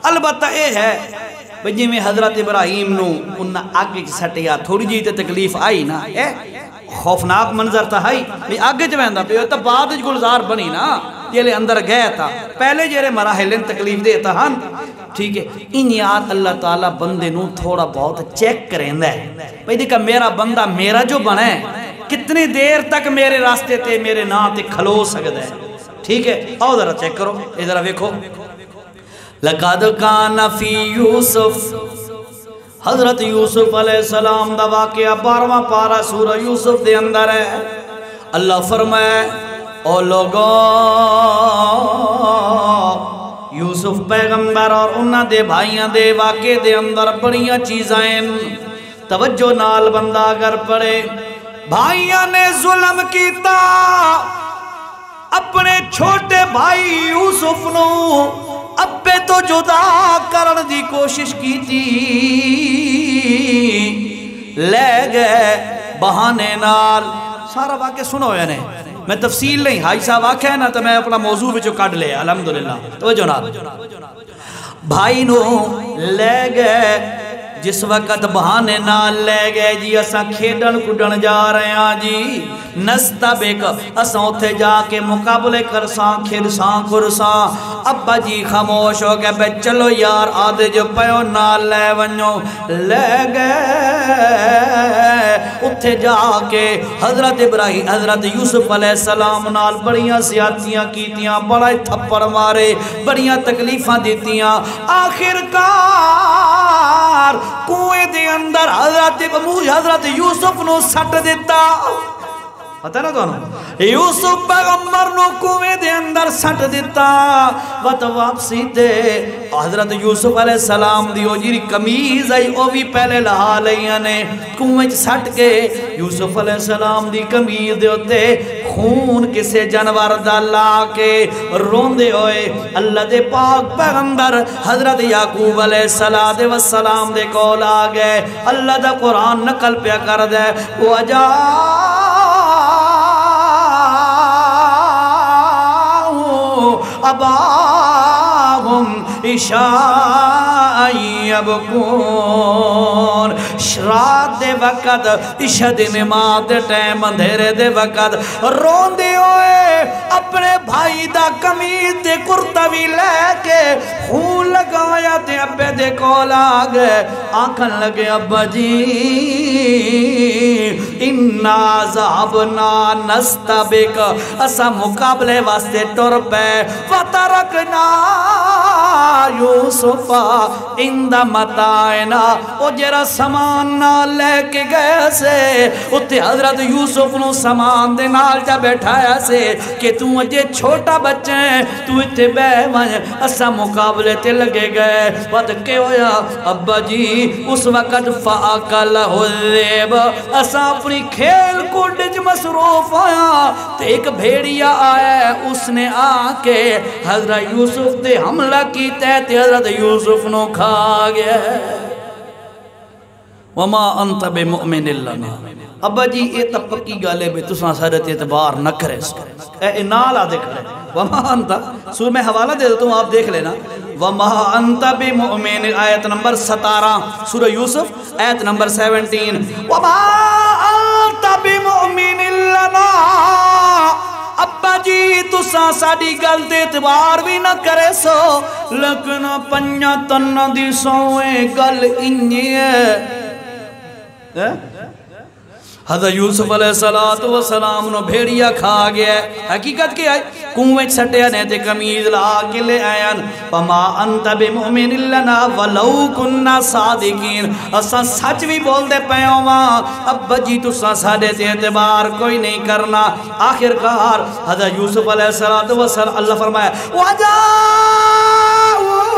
البتہ اے ہے بجی میں حضرت ابراہیم نو انہاں آگے سٹیا تھوڑی جی تے تکلیف آئی نا اے خوفناک منظر تھا ہائی بھی آگے جویندا پہ تا بعد گلزار بنی نا جیلے اندر گیا تھا پہلے جیرے مراحلیں تکلیف دیتا ہن ٹھیک ہے ان یاد اللہ تعالیٰ بندے نو تھوڑا بہت چیک کریں دے بھئی دیکھا میرا بندہ میرا جو بنا ہے کتنی دیر تک میرے راستے تے میرے نا تے کھلو سکتا ہے ٹھیک ہے آؤ ذرا چیک کرو ادھر ویکھو لَقَدْ كَانَ فِي يُوسُف حضرت یوسف علیہ السلام دا واقعہ 12واں پارہ سورہ یوسف دے اندر ہے اللہ فرمائے او لوگوں یوسف پیغمبر اور انہاں دے بھائیاں دے واقعے دے اندر بڑیاں چیزائیں توجہ نال بندہ اگر پڑے بھائیاں نے ظلم کیتا اپنے چھوٹے بھائی یوسف نو ابے تو جدا کرن دی کوشش کی تھی لے گئے بہانے نال سارا واقعہ سنو یا نہیں میں تفصیل نہیں ہائی صاحب واقعہ ہے نا تو میں اپنا موضوع بچو کٹ لے الحمدللہ توجہ نال بھائی نو لے گئے جس وقت بہانے نال لے گئے جی اساں کھیڈن کڈن جا رہے ہیں جی نستبق اساں اتھے جا کے مقابلے کرساں کھرساں کرساں ابا جی خاموش ہو گئے بے چلو یار آدھے جو پیو نال لے ونجو لے گئے اتھے جا کے حضرت ابراہیم حضرت یوسف علیہ السلام نال بڑیاں زیادتیاں کیتیاں بڑا تھپڑ مارے بڑیاں تکلیفاں دیتیاں آخر کار کوئے دے اندر حضرت یوسف نو سٹ دیتا پتہ نا تو یوسف پیغمبر نو کوئے دے اندر سٹ دیتا وقت واپسی دے حضرت یوسف علیہ السلام دیو جیری کمیز آئی او بھی پہلے لہا لئیاں نے کوئے سٹ کے یوسف علیہ السلام دی کمیز دے ہوتے خون کسے جانور ڈالا کے روندے ہوئے اللہ دے پاک پیغمبر حضرت یعقوب علیہ السلام دے کول آ گئے اللہ دا قرآن نقل پیا کر دے وجا اباہم عشاء یبکون شرات دے وقت عشاء دی نماز دے ٹائم اندھیرے دے وقت روندے ہوئے اپنے بھائی دا کمیز دے کرتوی لے کے خون لگایا تے ابے دے کول آ گئے آنکھن لگے ابا جی اِنَّا ذَهَبْنَا نَسْتَبِقُ اسا مقابلے واسطے ٹر پے وَتَرَكْنَا یوسفا عند متاعنا او جرا سامان نال لے کے گئے سے اتے حضرت یوسف نو سامان دے نال جا بیٹھایا سے کہ تو اجے چھوٹا بچہ ہے تو اتے بے ون اسا مقابلے تے لگے گئے وقت کے ہویا ابا جی اس وقت فَأَكَلَهُ الذِّئْبُ اسا اپنی کھیل کود وچ مصروف ہویا تے ایک بھیڑیا آیا اس نے آ کے حضرت یوسف تے حملہ کی تے حضرت یوسف نو کھا گیا وما انت بمؤمن لنا ابا جی اے تا پکی گالے بے تساں سارت اعتبار نہ کرے اے نالا دیکھ لے وما انت سور میں حوالہ دے دیتا ہوں آپ دیکھ لینا وما انت بمؤمن آیت نمبر 17 سورہ یوسف آیت نمبر 17 وما انت بمؤمن لنا ابا جی تساں ساڑی گل دے اعتبار بھی نہ کرے سو لیکن پنجا تن دی سوئے گل انجی ہے حضرت یوسف علیہ السلام نو بھیڑیا کھا گیا ہے حقیقت کیا ہے کنویں سٹیا نے تے کمیز لا کے لے آیان فما انت بمؤمن لنا ولو کننا صادقین اساں سچ بھی بول دے پے ہواں ابا جی تساں ساڈے تے اعتبار کوئی نہیں کرنا آخرکار حضرت یوسف علیہ السلام اللہ فرمایا وجاء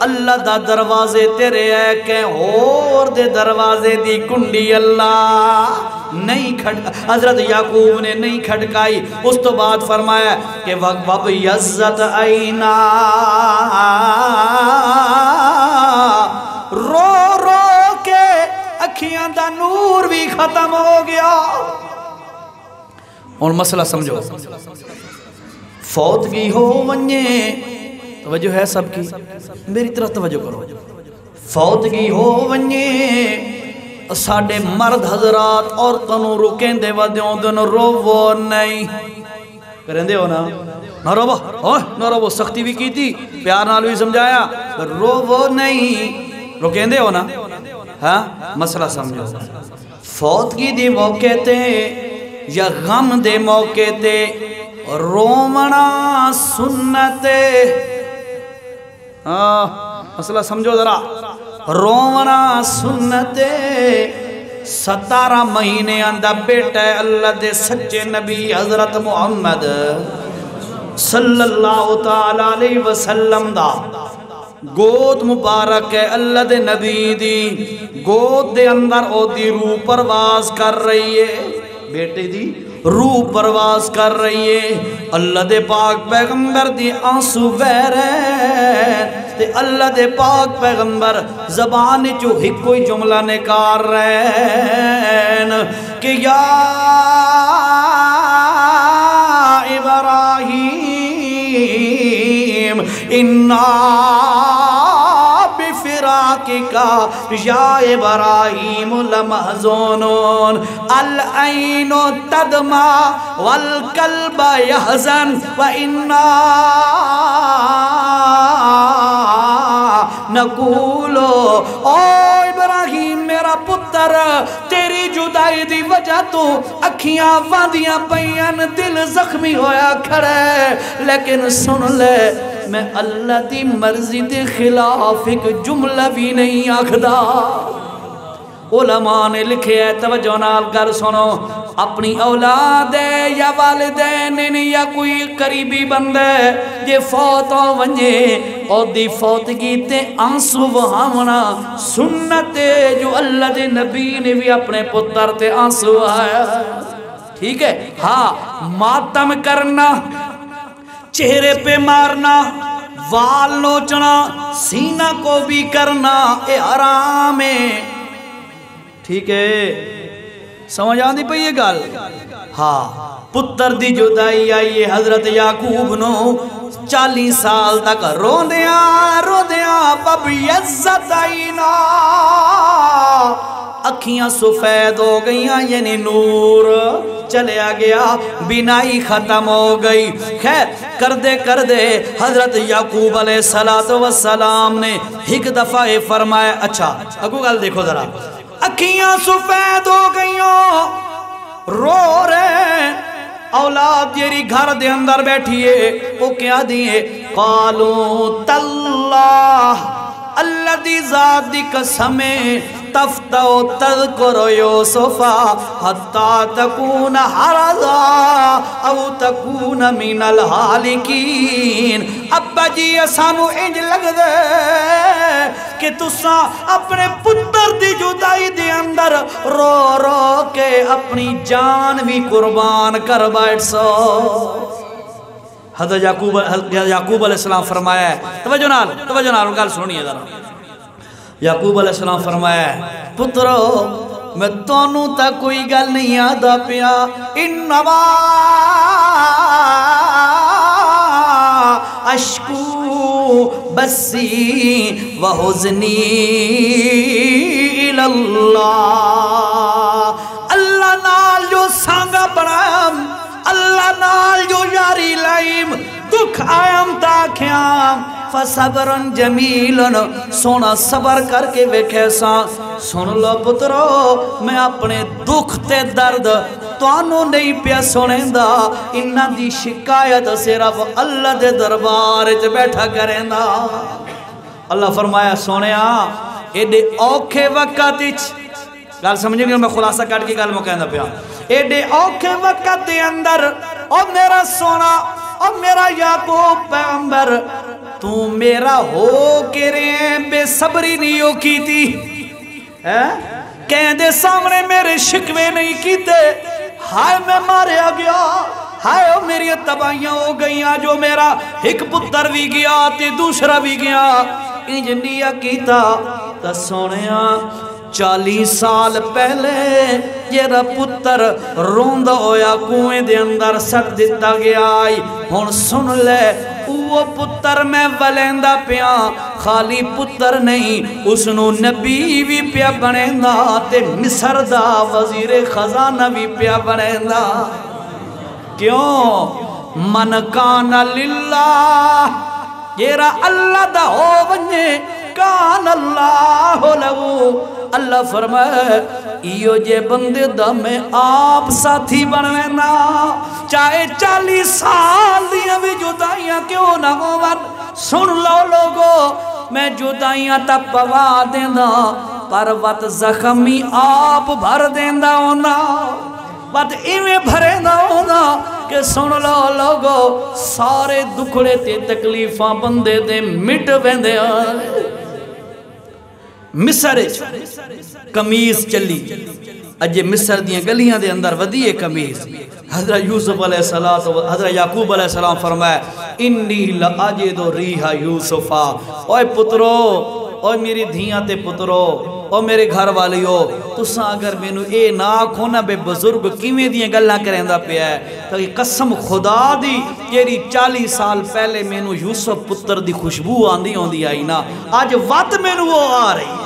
اللہ دا دروازے تیرے ہے کہ اور دے دروازے دی کنڈی اللہ نہیں کھڑکا حضرت یعقوب نے نہیں کھڑکائی اس تو بعد فرمایا کہ وَقْبَبْ یَزَّتْ عَيْنَا رو رو کے اکھیاں دا نور بھی ختم ہو گیا اور مسئلہ سمجھو فوتگی ہو ونجے توجہ ہے سب کی میری طرف توجہ کرو فوتگی ہو ونجے ساڑھے مرد حضرات عورتوں رکیں دے ودیوں دنوں روو نہیں کریں دے ہو نا نہ روو سختی بھی کی تھی پیار نال بھی سمجھایا روو نہیں رکیں دے ہو نا ہاں مسئلہ سمجھو فوتگی دی موقع تے یا غم دے موقع تے رومنا سنت مسئلہ سمجھو ذرا رومنا سنت 17 مہینے اندر بیٹا اللہ دے سچے نبی حضرت محمد صلی اللہ تعالیٰ علیہ وسلم دا گود مبارک ہے اللہ دے نبی دی گود دے اندر او دی روح پرواز کر رہی ہے بیٹے دی روح پرواز کر رہی ہے اللہ دے پاک پیغمبر دی آنسو بہہ رہے تے اللہ دے پاک پیغمبر زبان جو ہی کوئی جملہ نکار رہے کہ یا ابراہیم انا بفراقکا یا ابراہیم لمحزونون العین تدمع والقلب یحزن وإنا نقولو او ابراہیم میرا پتر تیری جدائی دی وجہ تو اکھیاں واندیاں پئیاں دل زخمی ہویا کھڑے لیکن سن لے میں اللہ دی مرضی دے خلاف ایک جملہ بھی نہیں آکھدا علماء نے لکھے ہے توجہ نال کر سنو اپنی اولاد ہے یا والدین یا کوئی قریبی بندے یہ فوت ہو ونجے اور دی فوتگی تے آنسو وہاونا سنت جو اللہ دے نبی نے بھی اپنے پتر تے آنسو آیا ٹھیک ہے ہاں ماتم کرنا چہرے پہ مارنا وال نوچنا سینہ کو بھی کرنا اے حرام ہے ٹھیک ہے سمجھ آندی پہ یہ گال ہاں پتر دی جدائی آئیے حضرت یعقوب نو 40 سال تک رو دیاں بب یزت آئینا اکھیاں سفید ہو گئیاں یعنی نور چلیا گیا بینائی ختم ہو گئی خیر کر دے حضرت یعقوب علیہ السلام نے ایک دفعہ فرمایا اچھا اگو گل دیکھو ذرا اکھیاں سفید ہو گئیوں رو رہے اولاد جیری گھر دے اندر بیٹھئے وہ کیا دیئے قالو تاللہ اللہ دی ذات دی قسمیں تفتو تذکر یوسفا حتی تکون حرضا او تکون من الحالکین ابا جی اسانو انج لگ دے کہ تسا اپنے پتر دی جدائی دی اندر رو رو کے اپنی جان بھی قربان کر بیٹھ سو حضرت یعقوب علیہ السلام فرمایا ہے توجہ نال گل سنیے ذرا یعقوب علیہ السلام فرمایا ہے پترو میں تونوں تا کوئی گل نہیں آدھا پیا انما اشکو بسی و حزنی الاللہ اللہ نال جو سانگا بڑھام اللہ نال جو یاری لائیم دکھ آیم تاکھیام فصبرن جمیلن سونا صبر کر کے ویکھے سا سن لو پترو میں اپنے دکھ تے درد توانو نہیں پیا سنیں دا انہ دی شکایت صرف اللہ دے دربار چ بیٹھا کریں دا اللہ فرمایا سونیا ایڈے اوکھے وقت گل سمجھے گے میں خلاصہ کٹ کے گل مکہندہ پیا ایڈے اوکھے وقت دے اندر او میرا سونا او میرا یعقوب پیغمبر تو میرا ہو کے رے بے صبری نہیں ہو کی تھی کہیں دے سامنے میرے شکوے نہیں کیتے ہائے میں ماریا گیا ہائے میری تباہیاں ہو گئیاں جو میرا ایک پتر بھی گیا تے دوسرا بھی گیا انجنیا کیتا تا سونیا 40 سال پہلے جیرا پتر روندہ ہویا کنویں دے اندر سٹ دیتا گیا آئی ہون سن لے وہ پتر میں ولیندہ پیا خالی پتر نہیں اسنو نبی بھی پیا بنیندہ تے مصر دا وزیر خزانہ بھی پیا بنیندہ کیوں من کان للہ جیرا اللہ دا ہو ونجے کان اللہ لہو اللہ فرمائے ایو جے بندے دا میں آپ ساتھی بنوینا چاہے 40 سال دیا بھی جدائیاں کیوں نہ ہوون سن لو لوگو میں جدائیاں تا پوا دینا پر وقت زخمی آپ بھر دینا ہونا بات ایویں بھرے نہ ہونا کہ سن لو لوگو سارے دکھڑے تے تکلیفاں بندے دے مٹ ویندے آئے مصر کمیز چلی اجے مصر دیاں گلیاں دے اندر ودیے کمیز حضرت یوسف علیہ السلام حضرت یعقوب علیہ السلام فرمائے انی لأجد ریحا یوسفا اوے پترو اوے میری دھیاں تے پترو او میرے گھر والیو تساں اگر مینو اے نا کھونا بے بزرگ کیویں دیاں گلاں کریندا پیا ہے تو قسم خدا دی جیری 40 سال پہلے مینو یوسف پتر دی خوشبو آندی ہوندی آئی نا آج وقت مینو وہ آ رہی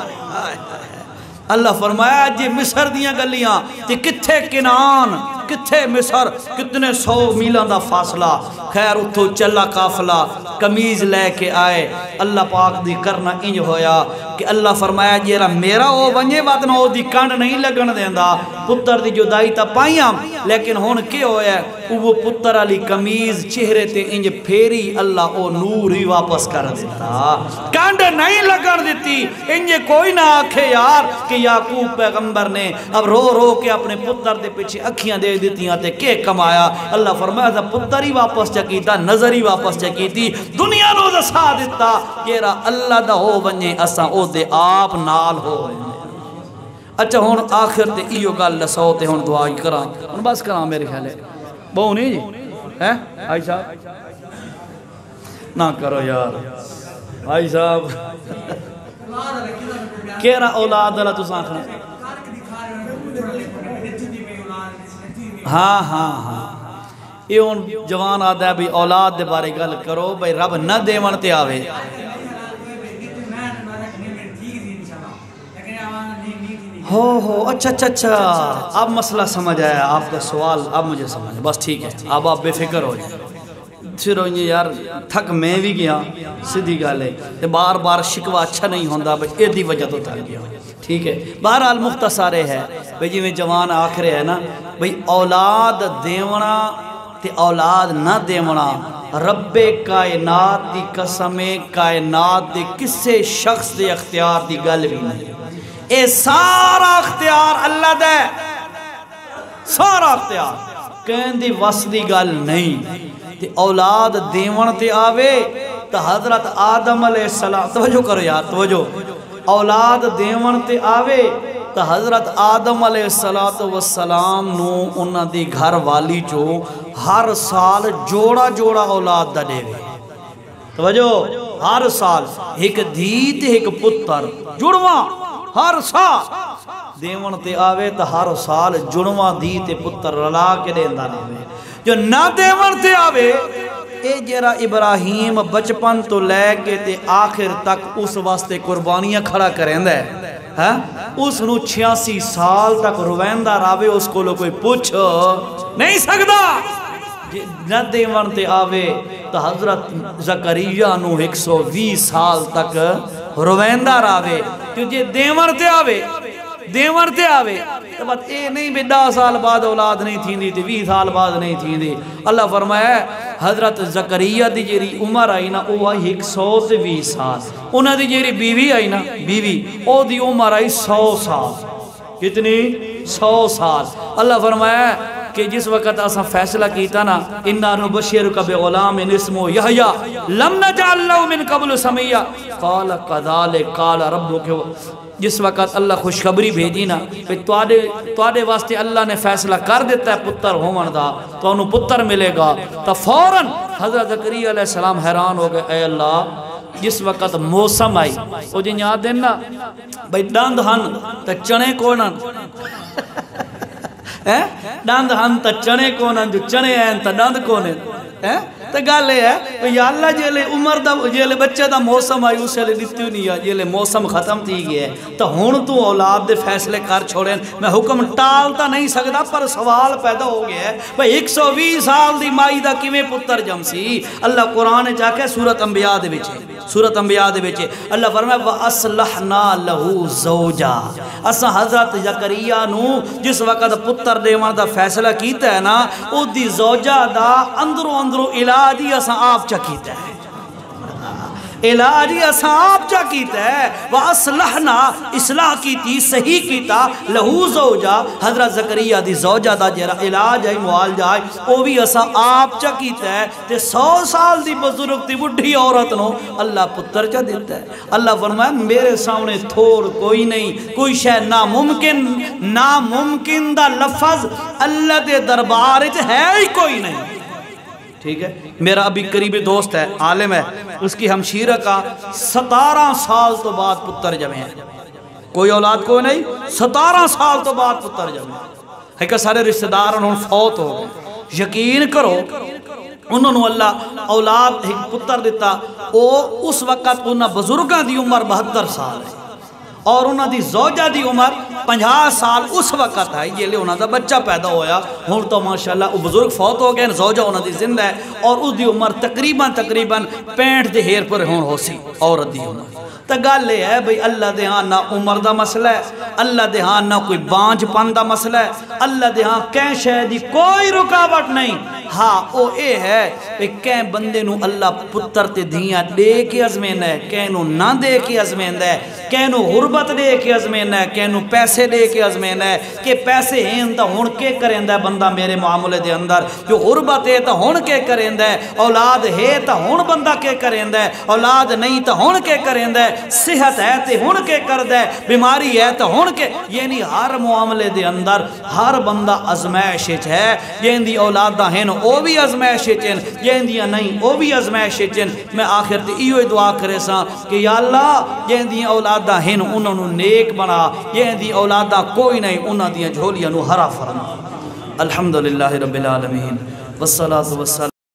اللہ فرمایا جی مصر دیاں گلیاں تے کتھے کنان کتھے مصر کتنے 100 میلان دا فاصلہ خیر اتھو چلا قافلہ کمیز لے کے آئے اللہ پاک دی کرنا انج ہویا کہ اللہ فرمایا جیرا میرا او ونجے بات نہ او دی کانڈ نہیں لگن دیندہ پتر دی جدائی تا پائیاں لیکن ہون کے ہویا وہ پتر علی کمیز چہرے تے انج پھیری اللہ او نور ہی واپس کر دیتا کانڈ نہیں لگن دیتی انج کوئی نہ آکھے یار کہ یعقوب پیغمبر نے اب رو رو کے اپنے پتر دے پیچھے اکھیاں دے دیتیاں تے کے کمایا اللہ فرمایا تھا پتر ہی واپس چکیتا نظر ہی واپس چکیتی دنیا نو دسا دیتا یرا اللہ دا ہو ونجے اساں او دے آپ نال ہو اچھا ہون آخر تے ایو گل لسو تے ہون دعائی کراں ہون بس کراں میرے خیال ہے بہو نہیں جی آئی صاحب نہ کرو یار آئی صاحب کیرا اولاد اللہ تساں آخر ہاں ہاں ہاں یہ ان جوان آدھا ہے بھی اولاد دے بارے گل کرو بھئی رب نہ دیون تے آوے ہو اچھا اچھا اچھا اب مسئلہ سمجھ آیا آپ کا سوال اب مجھے سمجھ بس ٹھیک ہے اب آپ بے فکر ہو جائیں پھر ہوئیں یار تھک میں بھی گیا سیدھی گالے بار بار شکوہ اچھا نہیں ہوندہ بھئی ایدھی وجہ تو تھک گیا ٹھیک ہے بہرحال مختصارے ہے بھئی جی میں جوان آخرے ہے نا بھئی اولاد دیونا تے اولاد نہ دیونا رب کائنات دی قسم کائنات دی کسے شخص دے اختیار دی گل بھی نہیں اے سارا اختیار اللہ دے سارا اختیار کہیں دی وسدی گل نہیں تے اولاد دیون تے آوے تا حضرت آدم علیہ السلام توجہ کرو یار توجہ اولاد دیون تے آوے تا حضرت آدم علیہ السلام نو انہ دی گھر والی جو ہر سال جوڑا جوڑا اولاد دا دے وے توجہ ہر سال ایک دھیت ایک پتر جڑواں ہر سال دیون تے آوے تا ہر سال جڑواں دھیت پتر رلا کے دیندہ دے وے جو نہ دیون تے آوے اے جرا ابراہیم بچپن تو لے کے تے آخر تک اس واسطے قربانیاں کھڑا کریں دے اس نو 86 سال تک رویندہ راوے اس کو لو کوئی پوچھ نہیں سکتا نہ دیون تے آوے تو حضرت زکریہ نو 120 سال تک رویندہ راوے کیونکہ دیون تے آوے تو بات اے نہیں بھی 10 سال بعد اولاد نہیں تھی دی 20 سال بعد نہیں تھی دی اللہ فرمایا حضرت زکریہ دی جیری عمر آئی نا وہ آئی 120 سال انہاں دی جیری بیوی آئی نا بیوی او دی عمر آئی 100 سال کتنی 100 سال اللہ فرمایا کہ جس وقت اسا فیصلہ کیتا نا انا نبشرک بغلام اسمہ یحییٰ لم نجعل لہ من قبل سمیہ قال کذالک قال ربک، جس وقت اللہ خوشخبری بھیجی نا کہ تواڈے واسطے اللہ نے فیصلہ کر دیتا ہے پتر ہون دا، تو انہوں پتر ملے گا۔ تو فوراً حضرت زکریا علیہ السلام حیران ہو گئے، اے اللہ جس وقت موسم آئی وہ جن یاد دینا بھئی ڈاند ہن تا چنے کونن ڈاند ہن تا چنے کونن، جو چنے ہیں تا ڈاند کونن، تو گل یہ ہے یا اللہ جیلے عمر دا جیلے بچے دا موسم آئی اسے لئے دیتی نہیں ہے، جیلے موسم ختم تھی گیا ہے تو ہون تو اولاد دے فیصلے کر چھوڑیں، میں حکم ٹالتا نہیں سکتا پر سوال پیدا ہو گیا ہے بھئی 120 سال دی مائی دا کیویں پتر جمسی۔ اللہ قرآن چاہ کے سورۃ انبیاء دے وچے، سورۃ انبیاء دے وچے اللہ فرمائے وَأَصْلَحْنَا لَهُ زَوْجًا، اسا حضرت زکریا نو جس وقت پتر دیوان دا فیصلہ کیتا ہے نا او دی زوجہ دا اندروں علاجی اسا آپ چا کیتا ہے، علاجی اسا آپ چا کیتا ہے، وَأَصْلَحْنَا اصلاح کیتی صحیح کیتا لہو زوجہ، حضرت زکریا دی زوجہ دا جرا علاج ہے معالجہ ہے وہ بھی اسا آپ چا کیتا ہے، تے 100 سال دی بزرگ دی بڑھی عورت نو اللہ پتر چا دیتا ہے۔ اللہ فرمایا میرے سامنے تھوڑ کوئی نہیں، کوئی شے ناممکن دا لفظ اللہ دے دربار ہے ہی کوئی نہیں، ٹھیک ہے۔ میرا ابھی قریبی دوست ہے، عالم ہے، اس کی ہمشیرہ کا 17 سال تو بعد پتر جمع ہے، کوئی اولاد کو نہیں، 17 سال تو بعد پتر جمع ہے، ہے کہ سارے رشتہ دار انہوں فوت ہو گئے۔ یقین کرو انہوں نے اللہ اولاد ایک پتر دیتا، وہ اس وقت انہوں بزرگاں دی عمر 72 سال ہے اور انہوں دی زوجہ دی عمر 50 سال اس وقت ہے، یہ لئے انہوں دا بچہ پیدا ہویا، ہون تو ماشاءاللہ وہ بزرگ فوت ہو گئے، زوجہ انہوں دی زندہ ہے اور اس دی عمر تقریباً 65 دے ہیر پر ہون ہو سی عورت دی عمر۔ تو گل یہ ہے بھئی اللہ دے ہاں نہ عمر دا مسئلہ ہے، اللہ دے ہاں نہ کوئی بانج پن دا مسئلہ ہے، اللہ دے ہاں کہیں شہدی کوئی رکاوٹ نہیں۔ ہاں او اے ہے کہ کہیں بندے نو اللہ پتر تے دھیاں دے کے ازمین ہے، کہیں نو نہ دے کے ازمین ہے، کہیں نو غربت دے کے ازمین ہے، کہیں نو پیسے دے کے ازمین ہے کہ پیسے ہیں تا ہون کے کریں ہے بندہ میرے معاملے دے اندر، جو غربت ہے تا ہون کے کریں ہے، اولاد ہے تا ہون بندہ کے کریں ہے، اولاد نہیں تا ہون کے کریں ہے، صحت ہے تے ہون کے کرد ہے، بیماری ہے تا ہون کے، یعنی ہر معاملے دے اندر ہر بندہ ازمائش ہے، جن دی اولادہ ہیں او بھی ازمائش چن، جن دی نہیں او بھی ازمائش چن۔ میں آخر تے ایو دعا کرے سا کہ یا اللہ جن دی اولادہ ہیں انہوں نے نیک بنا، جن دی اولادہ کوئی نہیں انہوں دی جھولیاں نو ہرا فرما۔ الحمدللہ رب العالمین والصلاة والسلام